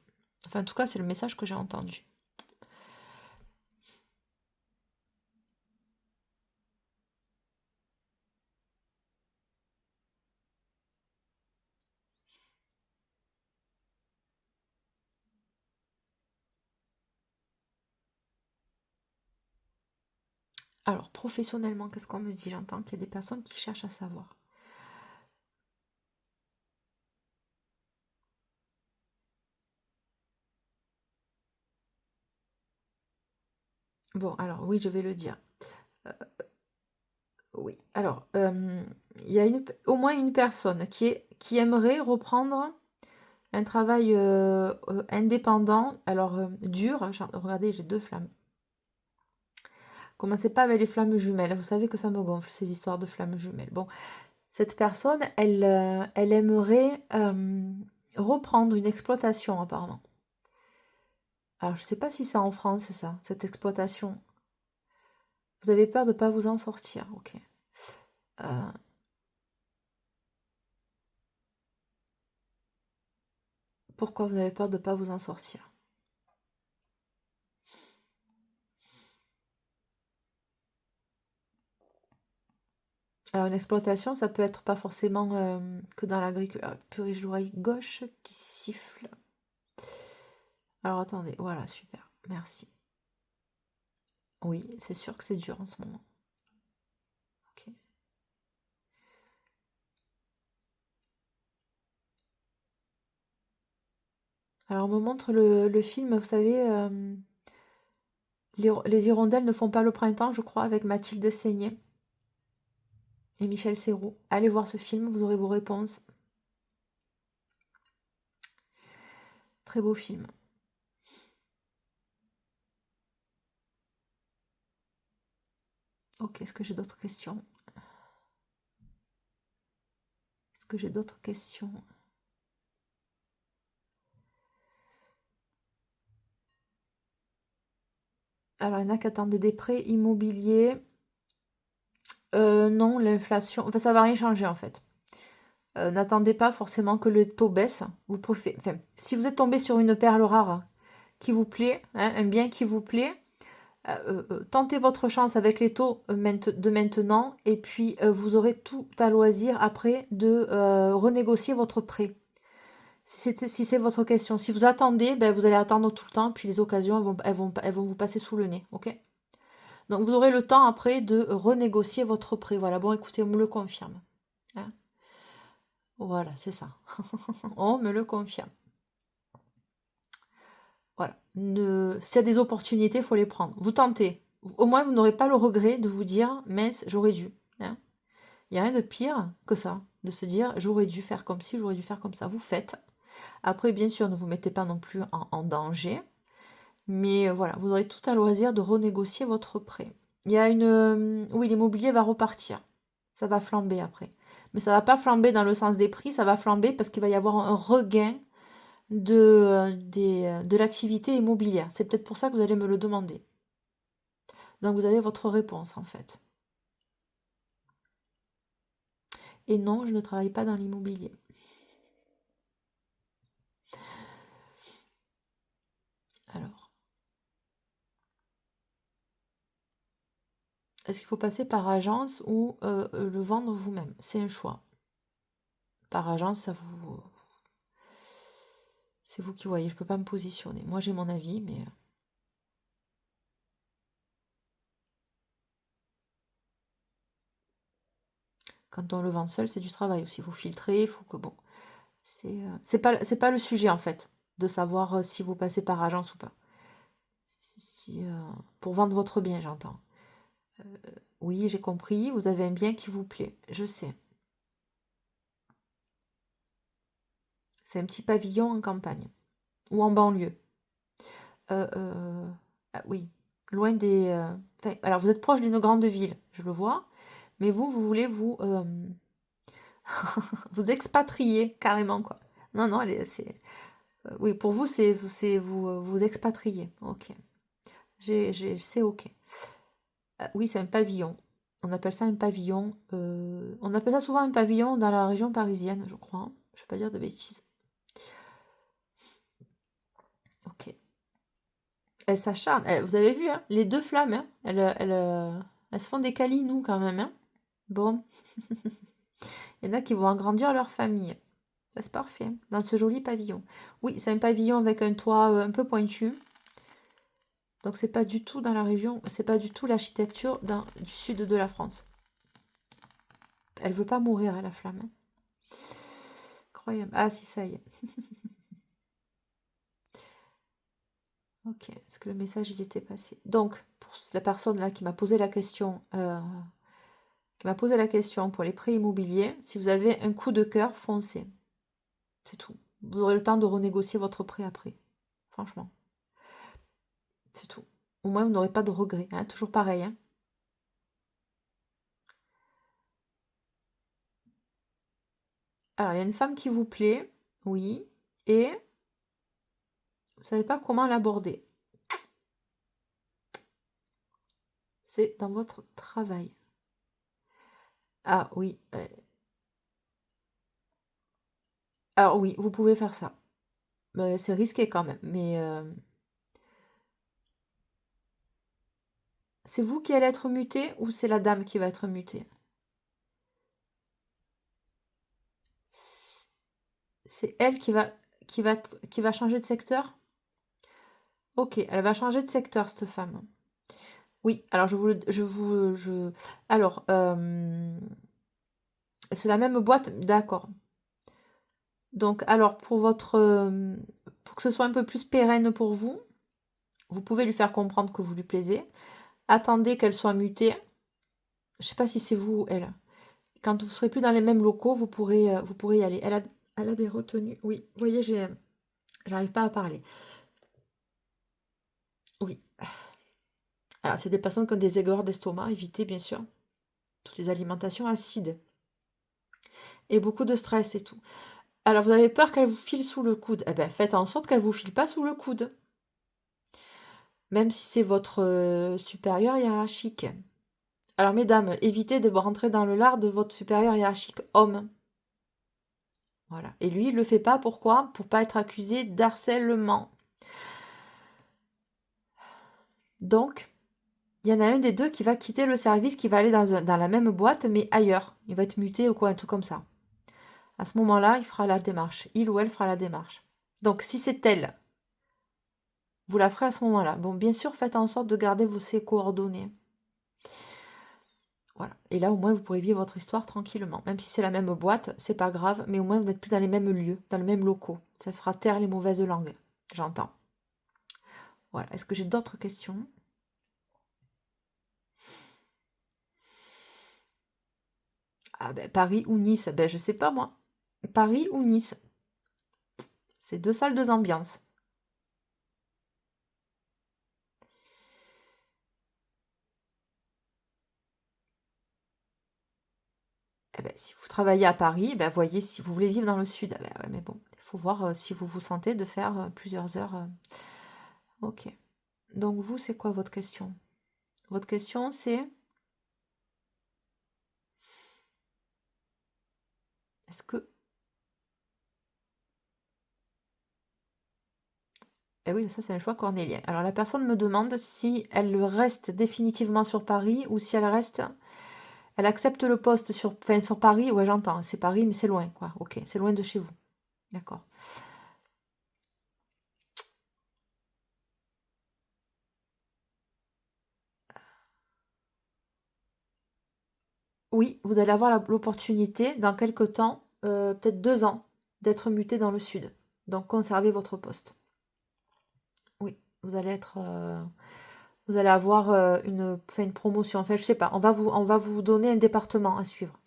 Enfin, en tout cas, c'est le message que j'ai entendu. Alors, professionnellement, qu'est-ce qu'on me dit? J'entends qu'il y a des personnes qui cherchent à savoir. Bon, alors, oui, je vais le dire. Oui, alors, il y a au moins une personne qui aimerait reprendre un travail indépendant, alors dur. Regardez, j'ai deux flammes. Commencez pas avec les flammes jumelles. Vous savez que ça me gonfle, ces histoires de flammes jumelles. Bon, cette personne, elle aimerait reprendre une exploitation, apparemment. Alors, je ne sais pas si c'est en France, ça, cette exploitation. Vous avez peur de ne pas vous en sortir, ok. Euh, Pourquoi vous avez peur de ne pas vous en sortir? Alors, une exploitation, ça peut être pas forcément que dans l'agriculture. Purée, j'ai l'oreille gauche qui siffle. Alors, attendez, voilà, super, merci. Oui, c'est sûr que c'est dur en ce moment. Ok. Alors, on me montre le film, vous savez, les hirondelles ne font pas le printemps, je crois, avec Mathilde Seigné et Michel Serrault. Allez voir ce film, vous aurez vos réponses. Très beau film. Ok, est-ce que j'ai d'autres questions? Est-ce que j'ai d'autres questions? Alors, il y en a qui attendent des prêts immobiliers. Non, l'inflation, enfin, ça va rien changer en fait. N'attendez pas forcément que le taux baisse. Enfin, si vous êtes tombé sur une perle rare qui vous plaît, hein, un bien qui vous plaît, tentez votre chance avec les taux de maintenant et puis vous aurez tout à loisir après de renégocier votre prêt. Si c'est votre question. Si vous attendez, ben, vous allez attendre tout le temps, puis les occasions elles vont vous passer sous le nez. Ok? Donc vous aurez le temps après de renégocier votre prêt. Voilà, bon écoutez, on me le confirme. Hein. Voilà, c'est ça. On me le confirme. Voilà. S'il y a des opportunités, il faut les prendre. Vous tentez. Au moins, vous n'aurez pas le regret de vous dire, mince, j'aurais dû. Hein. Il n'y a rien de pire que ça, de se dire, j'aurais dû faire comme ci, j'aurais dû faire comme ça. Vous faites. Après, bien sûr, ne vous mettez pas non plus en danger. Mais voilà, vous aurez tout à loisir de renégocier votre prêt. Il y a une... oui, l'immobilier va repartir. Ça va flamber après. Mais ça va pas flamber dans le sens des prix, ça va flamber parce qu'il va y avoir un regain de l'activité immobilière. C'est peut-être pour ça que vous allez me le demander. Donc vous avez votre réponse en fait. Et non, je ne travaille pas dans l'immobilier. Alors, est-ce qu'il faut passer par agence ou le vendre vous-même? C'est un choix. Par agence, c'est vous qui voyez. Je ne peux pas me positionner. Moi, j'ai mon avis, mais Quand on le vend seul, c'est du travail aussi. Il faut filtrer, il faut que bon. C'est pas le sujet en fait, de savoir si vous passez par agence ou pas. Pour vendre votre bien, j'entends. Oui, j'ai compris, vous avez un bien qui vous plaît, je sais. C'est un petit pavillon en campagne ou en banlieue. Ah oui, loin des. Alors vous êtes proche d'une grande ville, je le vois, mais vous voulez vous expatrier carrément quoi. Non, non, oui, pour vous, c'est vous expatrier. Ok, c'est ok. Oui, c'est un pavillon. On appelle ça un pavillon. On appelle ça souvent un pavillon dans la région parisienne, je crois. Je ne vais pas dire de bêtises. Ok. Elles s'acharnent. Vous avez vu, hein, les deux flammes, hein, elles se font des câlinous quand même. Hein. Bon. Il y en a qui vont agrandir leur famille. Ça, c'est parfait. Dans ce joli pavillon. Oui, c'est un pavillon avec un toit un peu pointu. Donc c'est pas du tout dans la région, c'est pas du tout l'architecture du sud de la France. Elle veut pas mourir à la flamme. Hein. Incroyable. Ah si, ça y est. Ok, est-ce que le message il était passé? Donc, pour la personne là qui m'a posé la question, pour les prêts immobiliers, si vous avez un coup de cœur, foncez. C'est tout. Vous aurez le temps de renégocier votre prêt après. Franchement, c'est tout. Au moins, vous n'aurez pas de regrets. Hein. Toujours pareil. Hein. Alors, il y a une femme qui vous plaît, oui, et vous ne savez pas comment l'aborder. C'est dans votre travail. Ah oui. Alors oui, vous pouvez faire ça. C'est risqué quand même, mais c'est vous qui allez être muté ou c'est la dame qui va être mutée? C'est elle qui va changer de secteur? Ok, elle va changer de secteur, cette femme. Oui, alors alors, c'est la même boîte, d'accord. Donc, alors, pour que ce soit un peu plus pérenne pour vous, vous pouvez lui faire comprendre que vous lui plaisez. Attendez qu'elle soit mutée. Je ne sais pas si c'est vous ou elle. Quand vous ne serez plus dans les mêmes locaux, vous pourrez y aller. Elle a des retenues. Oui, vous voyez, j'arrive pas à parler. Oui. Alors, c'est des personnes qui ont des aigreurs d'estomac. Évitez, bien sûr, toutes les alimentations acides. Et beaucoup de stress et tout. Alors, vous avez peur qu'elle vous file sous le coude. Eh bien, faites en sorte qu'elle ne vous file pas sous le coude. Même si c'est votre supérieur hiérarchique. Alors, mesdames, évitez de rentrer dans le lard de votre supérieur hiérarchique homme. Voilà. Et lui, il le fait pas. Pourquoi? Pour pas être accusé d'harcèlement. Donc, il y en a un des deux qui va quitter le service, qui va aller dans la même boîte, mais ailleurs. Il va être muté ou quoi, un truc comme ça. À ce moment-là, il fera la démarche. Il ou elle fera la démarche. Donc, si c'est elle, vous la ferez à ce moment-là. Bon, bien sûr, faites en sorte de garder ses coordonnées. Voilà. Et là, au moins, vous pourrez vivre votre histoire tranquillement. Même si c'est la même boîte, c'est pas grave, mais au moins, vous n'êtes plus dans les mêmes lieux, dans les mêmes locaux. Ça fera taire les mauvaises langues. J'entends. Voilà. Est-ce que j'ai d'autres questions? Ah ben, Paris ou Nice? Ben, je sais pas moi. Paris ou Nice? C'est deux salles, deux ambiances. Eh ben, si vous travaillez à Paris, ben, voyez si vous voulez vivre dans le sud. Ah ben, ouais, mais bon, il faut voir si vous vous sentez de faire plusieurs heures. Ok. Donc vous, c'est quoi votre question? Votre question, c'est est-ce que... Eh oui, ça c'est un choix cornélien. Alors la personne me demande si elle reste définitivement sur Paris ou si elle accepte le poste sur Paris. Ouais, j'entends, c'est Paris, mais c'est loin, quoi. Ok, c'est loin de chez vous. D'accord. Oui, vous allez avoir l'opportunité, dans quelques temps, peut-être 2 ans, d'être muté dans le sud. Donc conservez votre poste. Oui, vous allez être, vous allez avoir, une promotion. Enfin, je sais pas, on va vous donner un département à suivre,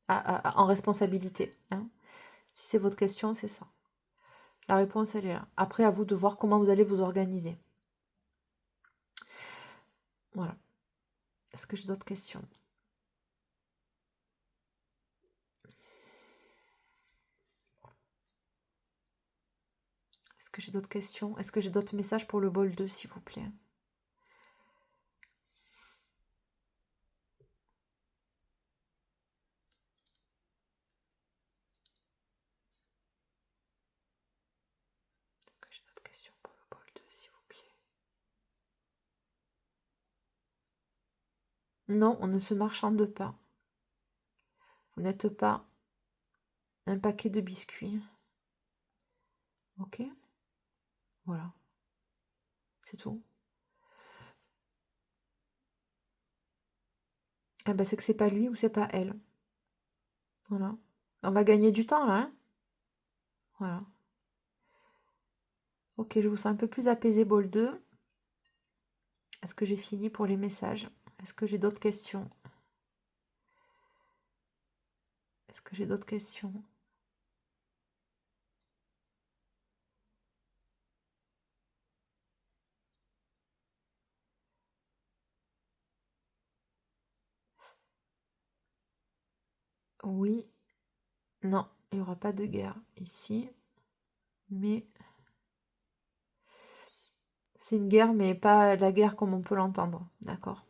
en responsabilité, hein. Si c'est votre question, c'est ça. La réponse, elle est là. Après, à vous de voir comment vous allez vous organiser. Voilà. Est-ce que j'ai d'autres questions? Est-ce que j'ai d'autres questions? Est-ce que j'ai d'autres messages pour le bol 2, s'il vous plaît? Est-ce que j'ai d'autres questions pour le bol 2, s'il vous plaît? Non, on ne se marchande pas. Vous n'êtes pas un paquet de biscuits. Ok? Voilà. C'est tout. Eh ben, c'est que c'est pas lui ou c'est pas elle. Voilà. On va gagner du temps là, hein? Voilà. Ok, je vous sens un peu plus apaisé, bol 2. Est-ce que j'ai fini pour les messages? Est-ce que j'ai d'autres questions? Est-ce que j'ai d'autres questions? Oui. Non, il n'y aura pas de guerre ici. Mais c'est une guerre, mais pas la guerre comme on peut l'entendre. D'accord.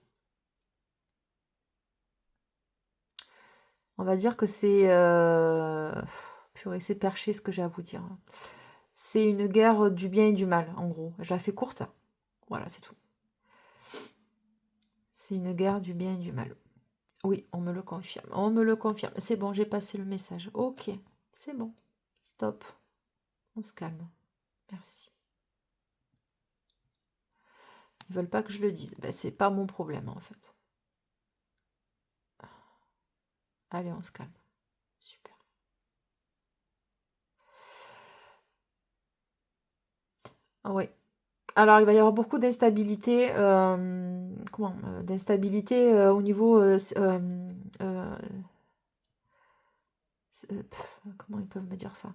On va dire que c'est... Purée, c'est perché ce que j'ai à vous dire. C'est une guerre du bien et du mal, en gros. Je la fais courte. Voilà, c'est tout. C'est une guerre du bien et du mal. Oui, on me le confirme. On me le confirme. C'est bon, j'ai passé le message. Ok, c'est bon. Stop. On se calme. Merci. Ils veulent pas que je le dise. Ben, c'est pas mon problème, en fait. Allez, on se calme. Super. Ah ouais. Alors, il va y avoir beaucoup d'instabilité. D'instabilité au niveau. Euh, comment ils peuvent me dire ça?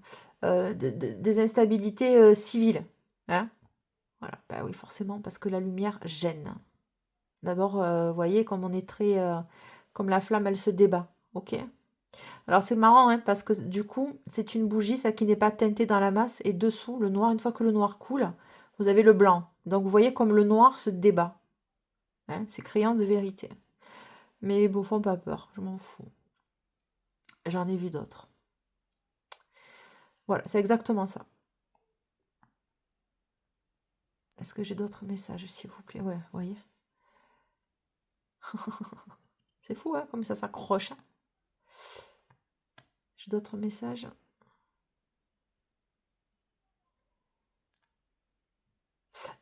Des instabilités civiles. Hein? Voilà. Bah oui, forcément, parce que la lumière gêne. D'abord, vous voyez, comme on est très. Comme la flamme, elle se débat. Ok? Alors, c'est marrant, hein, parce que du coup, c'est une bougie, ça qui n'est pas teintée dans la masse. Et dessous, le noir, une fois que le noir coule, vous avez le blanc. Donc, vous voyez comme le noir se débat. Hein, c'est criant de vérité. Mais bon, font pas peur, je m'en fous. J'en ai vu d'autres. Voilà, c'est exactement ça. Est-ce que j'ai d'autres messages, s'il vous plaît? Ouais, vous voyez. C'est fou, hein, comme ça s'accroche. J'ai d'autres messages.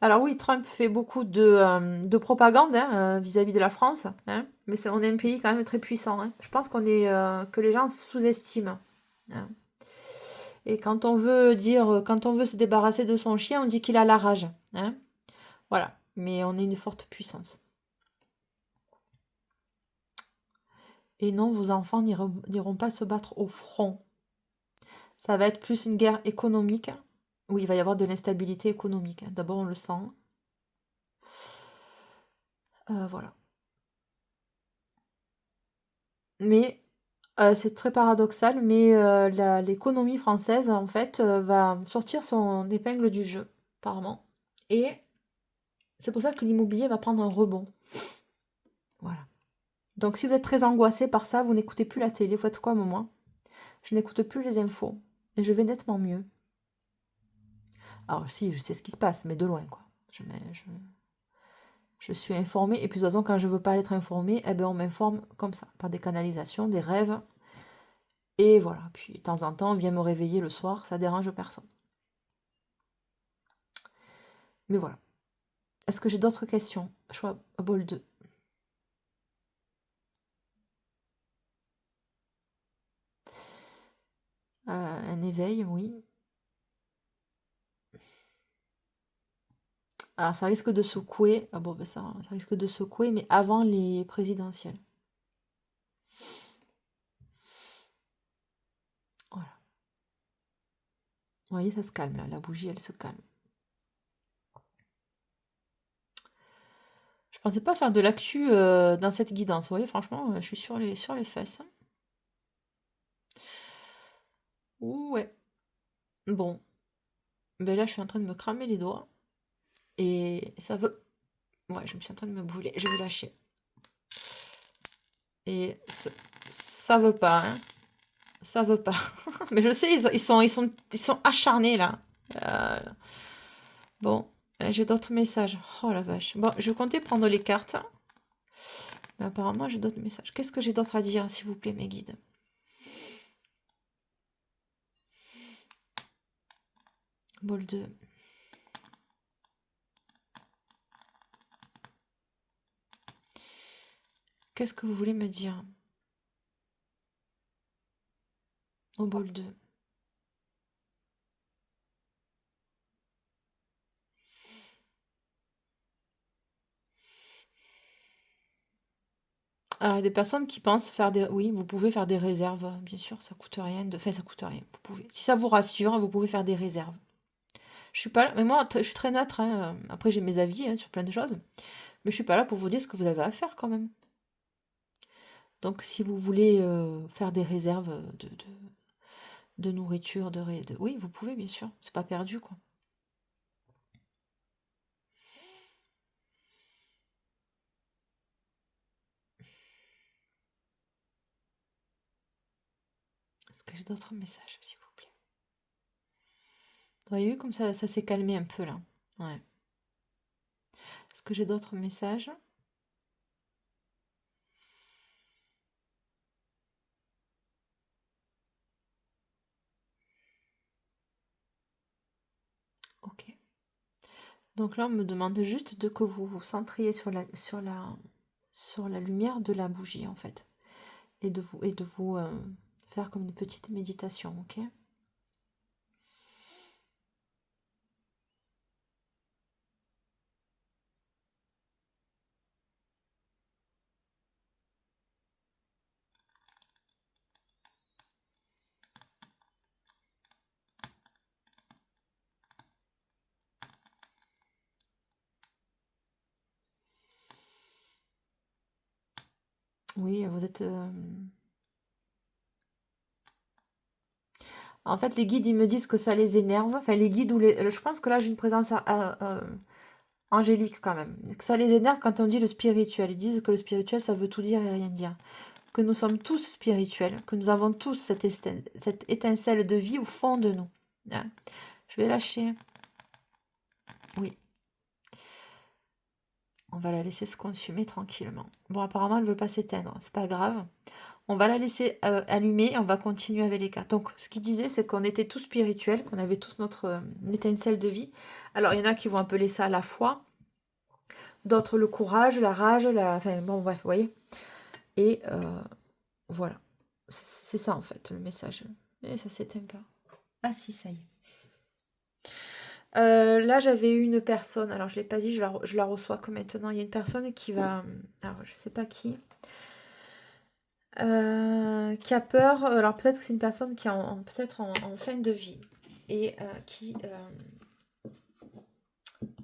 Alors oui, Trump fait beaucoup de propagande hein, vis-à-vis de la France, hein, mais on est un pays quand même très puissant, hein. Je pense que les gens sous-estiment, hein. Et quand on veut se débarrasser de son chien, on dit qu'il a la rage, hein. Voilà, mais on est une forte puissance. Et non, vos enfants n'iront pas se battre au front. Ça va être plus une guerre économique. Oui, il va y avoir de l'instabilité économique, hein. D'abord, on le sent. Voilà. Mais c'est très paradoxal, mais l'économie française, en fait, va sortir son épingle du jeu, apparemment. Et c'est pour ça que l'immobilier va prendre un rebond. Voilà. Donc si vous êtes très angoissé par ça, vous n'écoutez plus la télé, vous faites quoi, moi? Je n'écoute plus les infos. Et je vais nettement mieux. Alors si, je sais ce qui se passe, mais de loin, quoi. Je suis informée, et puis de toute façon, quand je veux pas être informée, eh ben on m'informe comme ça, par des canalisations, des rêves. Et voilà, puis de temps en temps, on vient me réveiller le soir, ça dérange personne. Mais voilà. Est-ce que j'ai d'autres questions? Choix bol 2. Un éveil, oui. Alors, ça risque de secouer. Ah bon, ben ça risque de secouer, mais avant les présidentielles. Voilà. Vous voyez, ça se calme là. La bougie, elle se calme. Je pensais pas faire de l'actu dans cette guidance. Vous voyez, franchement, je suis sur les fesses. Ouh, ouais. Bon. Ben là, je suis en train de me cramer les doigts. Et ça veut... Ouais, je me suis en train de me brûler. Je vais lâcher. Et ça veut pas, hein. Ça veut pas. Mais je sais, ils sont acharnés là. Euh, Bon, j'ai d'autres messages. Oh la vache. Bon, je comptais prendre les cartes. Mais apparemment, j'ai d'autres messages. Qu'est-ce que j'ai d'autre à dire, s'il vous plaît, mes guides? Bol 2. Qu'est-ce que vous voulez me dire? Au bol 2. Alors, il y a des personnes qui pensent faire des... Oui, vous pouvez faire des réserves, bien sûr, ça coûte rien. Enfin, ça coûte rien. Vous pouvez... Si ça vous rassure, vous pouvez faire des réserves. Je suis pas là... Mais moi, je suis très neutre, hein. Après, j'ai mes avis sur plein de choses. Mais je suis pas là pour vous dire ce que vous avez à faire, quand même. Donc, si vous voulez faire des réserves de nourriture, oui, vous pouvez, bien sûr. C'est pas perdu, quoi. Est-ce que j'ai d'autres messages, s'il vous plaît? Vous avez vu comme ça s'est calmé un peu, là. Ouais. Est-ce que j'ai d'autres messages? Ok. Donc là, on me demande juste de que vous vous centriez sur la lumière de la bougie, en fait. Et de vous faire comme une petite méditation, ok? Oui, vous êtes... En fait, les guides, ils me disent que ça les énerve. Enfin, les guides ou les... Je pense que là, j'ai une présence angélique quand même. Que ça les énerve quand on dit le spirituel. Ils disent que le spirituel, ça veut tout dire et rien dire. Que nous sommes tous spirituels, que nous avons tous cette étincelle de vie au fond de nous. Hein. Je vais lâcher. Oui. On va la laisser se consumer tranquillement. Bon, apparemment, elle ne veut pas s'éteindre. C'est pas grave. On va la laisser allumer et on va continuer avec les cartes. Donc, ce qu'il disait, c'est qu'on était tous spirituels, qu'on avait tous notre étincelle de vie. Alors, il y en a qui vont appeler ça la foi. D'autres le courage, la rage, enfin, bon, bref, vous voyez. Et voilà. C'est ça, en fait, le message. Et ça s'éteint pas. Ah si, ça y est. Là, j'avais eu une personne, alors je ne l'ai pas dit, je la reçois que maintenant. Il y a une personne qui va, alors je sais pas qui a peur. Alors peut-être que c'est une personne qui est peut-être en fin de vie et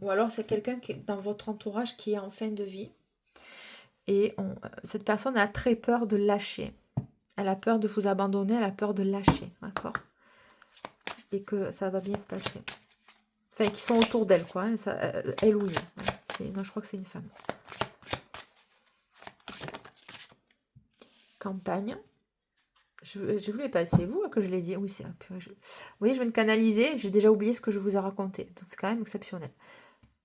ou alors c'est quelqu'un qui est dans votre entourage qui est en fin de vie et cette personne a très peur de lâcher. Elle a peur de vous abandonner, elle a peur de lâcher, d'accord? Et que ça va bien se passer. Enfin, qui sont autour d'elle, quoi. Hein, ça, elle ou lui. Ouais, non, je crois que c'est une femme. Campagne. Je voulais pas, c'est vous que je l'ai dit. Oui, c'est oui, je viens de canaliser. J'ai déjà oublié ce que je vous ai raconté. Donc c'est quand même exceptionnel.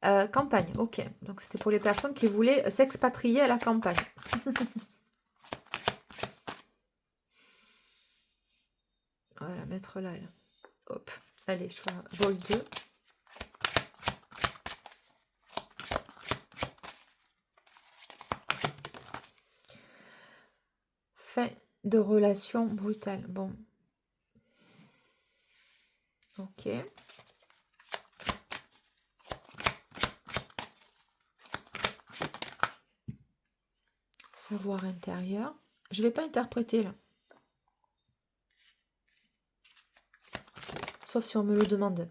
Campagne, ok. Donc c'était pour les personnes qui voulaient s'expatrier à la campagne. Voilà, mettre là, là. Hop. Allez, je fais un bol 2. Fin de relation brutale. Bon. Ok. Savoir intérieur. Je vais pas interpréter là. Sauf si on me le demande.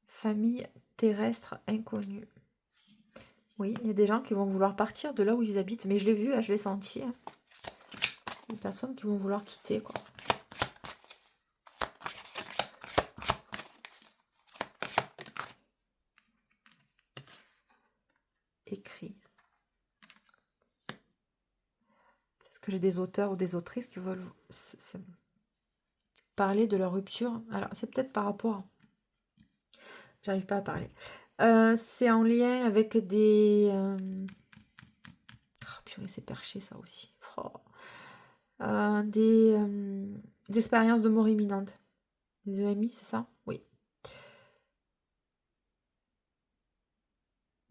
Famille terrestre inconnue. Oui, il y a des gens qui vont vouloir partir de là où ils habitent. Mais je l'ai vu, je l'ai senti. Des personnes qui vont vouloir quitter, quoi. Écrit. Peut-être que j'ai des auteurs ou des autrices qui veulent parler de leur rupture. Alors, c'est peut-être par rapport... J'arrive pas à parler. C'est en lien avec des... Oh, purée, c'est perché, ça aussi. Oh. Des expériences de mort imminente. Des EMI, c'est ça? Oui.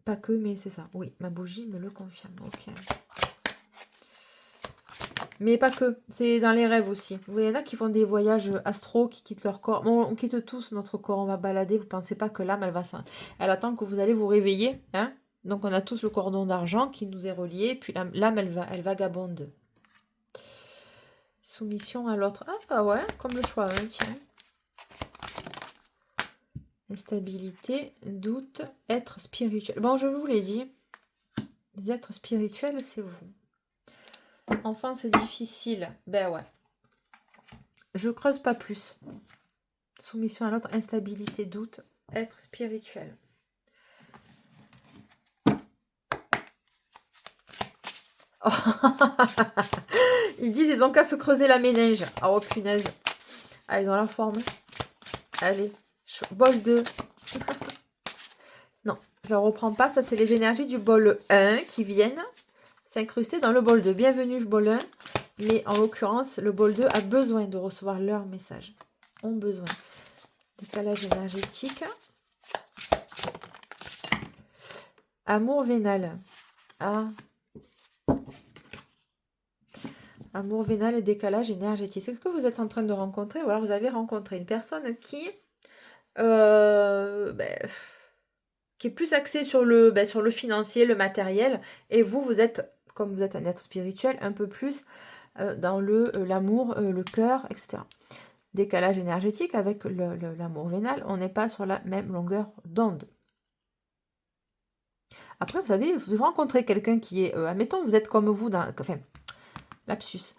Pas que, mais c'est ça. Oui, ma bougie me le confirme. Ok. Mais pas que. C'est dans les rêves aussi. Il y en a qui font des voyages astro, qui quittent leur corps. Bon, on quitte tous notre corps, on va balader. Vous pensez pas que l'âme, elle attend que vous allez vous réveiller. Hein? Donc on a tous le cordon d'argent qui nous est relié. Puis l'âme, elle vagabonde. Soumission à l'autre. Ah bah ouais, comme le choix, hein, tiens. Instabilité, doute, être spirituel. Bon, je vous l'ai dit. Les êtres spirituels, c'est vous. Enfin, c'est difficile. Ben ouais. Je creuse pas plus. Soumission à l'autre, instabilité, doute, être spirituel. Oh. Ils disent ils ont qu'à se creuser la méninge. Oh punaise. Ah, ils ont la forme. Allez. Bol 2. Non, je ne reprends pas. Ça, c'est les énergies du bol 1 qui viennent s'incruster dans le bol 2. Bienvenue, bol 1. Mais en l'occurrence, le bol 2 a besoin de recevoir leur message. Ont besoin. Décalage énergétique. Amour vénal. Ah. Amour vénal et décalage énergétique. C'est ce que vous êtes en train de rencontrer. Ou alors vous avez rencontré une personne qui est plus axée sur le financier, le matériel. Et vous êtes, comme vous êtes un être spirituel, un peu plus dans l'amour, le cœur, etc. Décalage énergétique avec l'amour vénal. On n'est pas sur la même longueur d'onde. Après, vous savez, vous rencontrez quelqu'un qui est... admettons, vous êtes comme vous dans... Enfin, lapsus.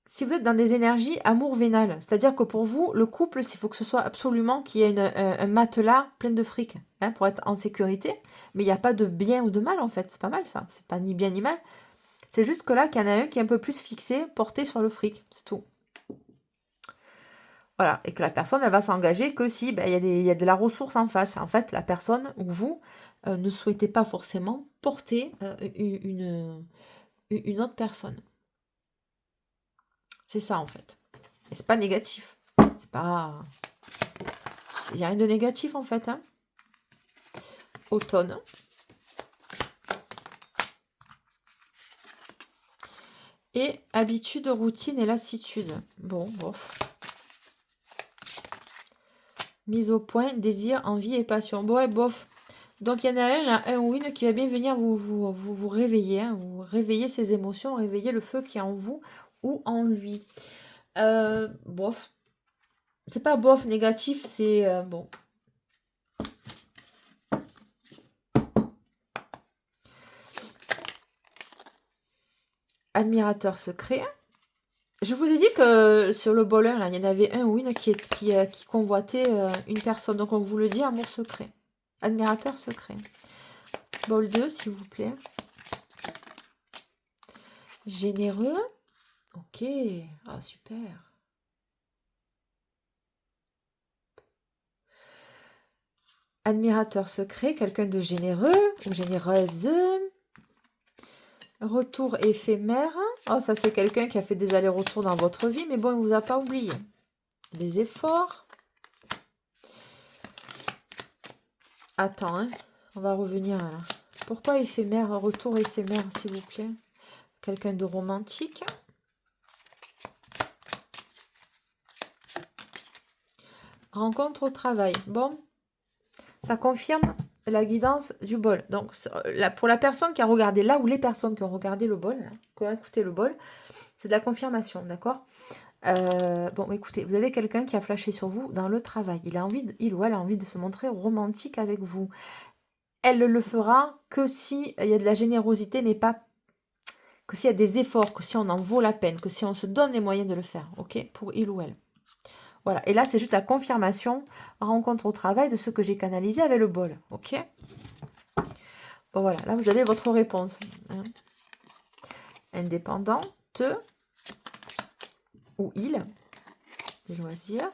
Si vous êtes dans des énergies amour vénal, c'est-à-dire que pour vous, le couple, il faut que ce soit absolument qu'il y ait un matelas plein de fric pour être en sécurité. Mais il n'y a pas de bien ou de mal, en fait. C'est pas mal, ça. C'est pas ni bien ni mal. C'est juste que là, qu'il y en a un qui est un peu plus fixé, porté sur le fric. C'est tout. Voilà. Et que la personne, elle va s'engager que si il y a de la ressource en face. En fait, la personne ou vous ne souhaitez pas forcément porter une autre personne. C'est ça, en fait. Et c'est pas négatif. C'est pas... Il n'y a rien de négatif, en fait. Hein. Automne. Et habitude, routine et lassitude. Bon, bof. Mise au point, désir, envie et passion. Bon, ouais, bof. Donc, il y en a un ou une qui va bien venir vous réveiller. Hein, vous réveiller ses émotions, réveiller le feu qui est en vous ou en lui. Bof. C'est pas bof négatif, c'est bon. Admirateur secret. Je vous ai dit que sur le bol 1, là, il y en avait un ou une qui convoitait une personne. Donc, on vous le dit, amour secret. Admirateur secret. Bol 2, s'il vous plaît. Généreux. Ok. Ah, super. Admirateur secret, quelqu'un de généreux ou généreuse. Retour éphémère. Oh, ça, c'est quelqu'un qui a fait des allers-retours dans votre vie, mais bon, il ne vous a pas oublié. Des efforts. Attends, hein. On va revenir là. Pourquoi éphémère? Retour éphémère, s'il vous plaît. Quelqu'un de romantique. rencontre au travail. Bon, ça confirme la guidance du bol. Donc, là, pour la personne qui a regardé, là où les personnes qui ont regardé le bol, qui ont écouté le bol, c'est de la confirmation, d'accord? Bon, écoutez, vous avez quelqu'un qui a flashé sur vous dans le travail. Il ou elle a envie de se montrer romantique avec vous. Elle le fera que si il y a de la générosité, mais pas que s'il y a des efforts, que si on en vaut la peine, que si on se donne les moyens de le faire, ok? Pour il ou elle. Voilà, et là, c'est juste la confirmation, rencontre au travail de ce que j'ai canalisé avec le bol, ok? Bon, voilà, là, vous avez votre réponse. Hein. Indépendante ou il, les loisirs.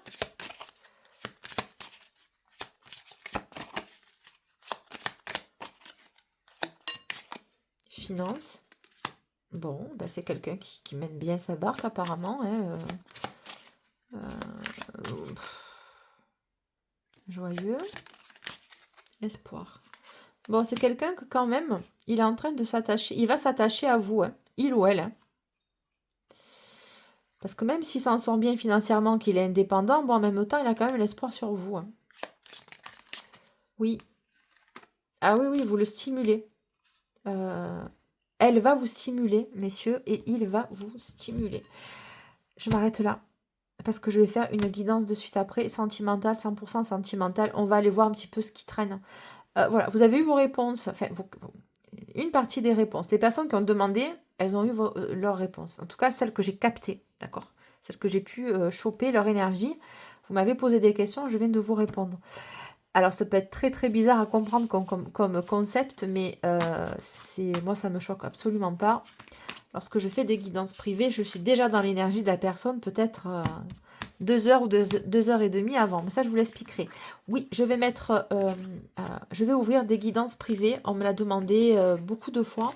Finance. Bon, ben c'est quelqu'un qui mène bien sa barque apparemment. Hein, joyeux. Espoir. Bon, c'est quelqu'un que quand même, il est en train de s'attacher. Il va s'attacher à vous, hein, il ou elle. Hein. Parce que même s'il s'en sort bien financièrement, qu'il est indépendant, bon, en même temps, il a quand même l'espoir sur vous. Hein. Oui. Ah oui, oui, vous le stimulez. Elle va vous stimuler, messieurs, et il va vous stimuler. Je m'arrête là. Parce que je vais faire une guidance de suite après, sentimentale, 100% sentimentale. On va aller voir un petit peu ce qui traîne. Voilà, vous avez eu vos réponses. Enfin, une partie des réponses. Les personnes qui ont demandé, elles ont eu leurs réponses. En tout cas, celles que j'ai captées, d'accord? Celles que j'ai pu choper, leur énergie. Vous m'avez posé des questions, je viens de vous répondre. Alors, ça peut être très très bizarre à comprendre comme concept, mais moi, ça me choque absolument pas. Lorsque je fais des guidances privées, je suis déjà dans l'énergie de la personne, peut-être 2 heures ou 2 heures et demie avant. Mais ça, je vous l'expliquerai. Oui, je vais ouvrir des guidances privées. On me l'a demandé beaucoup de fois.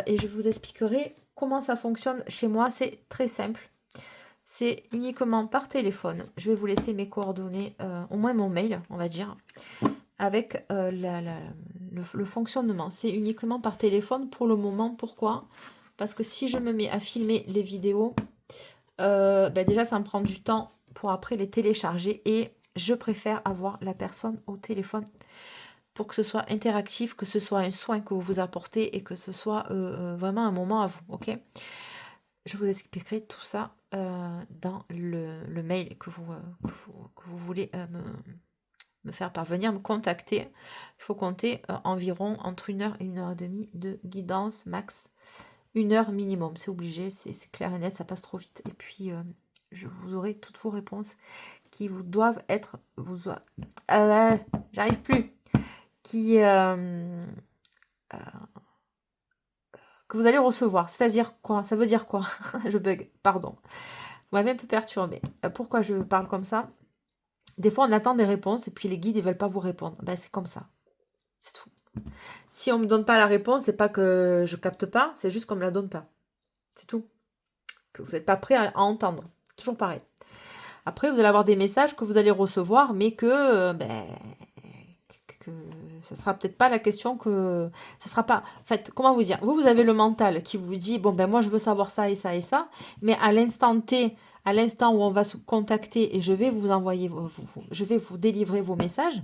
Et je vous expliquerai comment ça fonctionne chez moi. C'est très simple. C'est uniquement par téléphone. Je vais vous laisser mes coordonnées, au moins mon mail, on va dire, avec le fonctionnement. C'est uniquement par téléphone pour le moment. Pourquoi ? Parce que si je me mets à filmer les vidéos, déjà ça me prend du temps pour après les télécharger. Et je préfère avoir la personne au téléphone pour que ce soit interactif, que ce soit un soin que vous vous apportez et que ce soit vraiment un moment à vous. Ok ? Je vous expliquerai tout ça dans le mail que vous voulez me faire parvenir, me contacter. Il faut compter environ entre 1 heure et 1 heure et demie de guidance max. 1 heure minimum, c'est obligé, c'est clair et net, ça passe trop vite. Et puis, je vous aurai toutes vos réponses qui vous doivent être... j'arrive plus. Que vous allez recevoir. C'est-à-dire quoi? Ça veut dire quoi? Je bug, pardon. Vous m'avez un peu perturbé. Pourquoi je parle comme ça? Des fois, on attend des réponses et puis les guides, ils veulent pas vous répondre. Ben, c'est comme ça. C'est tout. Si on me donne pas la réponse, c'est pas que je capte pas, c'est juste qu'on me la donne pas. C'est tout. Que vous n'êtes pas prêt à entendre. Toujours pareil. Après, vous allez avoir des messages que vous allez recevoir, mais que ça sera peut-être pas la question que... Ce sera pas... En fait, comment vous dire? Vous avez le mental qui vous dit, bon, ben moi, je veux savoir ça et ça et ça, mais à l'instant T, à l'instant où on va se contacter et je vais vous envoyer, je vais vous délivrer vos messages,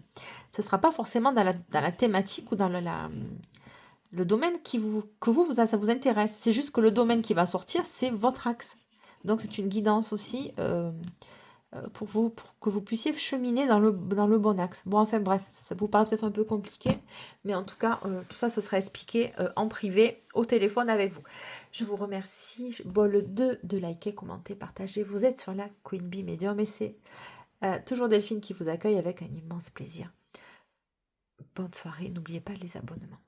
ce sera pas forcément dans la thématique ou dans le domaine ça vous intéresse. C'est juste que le domaine qui va sortir, c'est votre axe. Donc, c'est une guidance aussi... pour que vous puissiez cheminer dans le bon axe. Bon, enfin bref, ça vous paraît peut-être un peu compliqué, mais en tout cas, tout ça, ce sera expliqué en privé, au téléphone avec vous. Je vous remercie, bol 2 de liker, commenter, partager. Vous êtes sur la Queen Bee Medium et c'est toujours Delphine qui vous accueille avec un immense plaisir. Bonne soirée, n'oubliez pas les abonnements.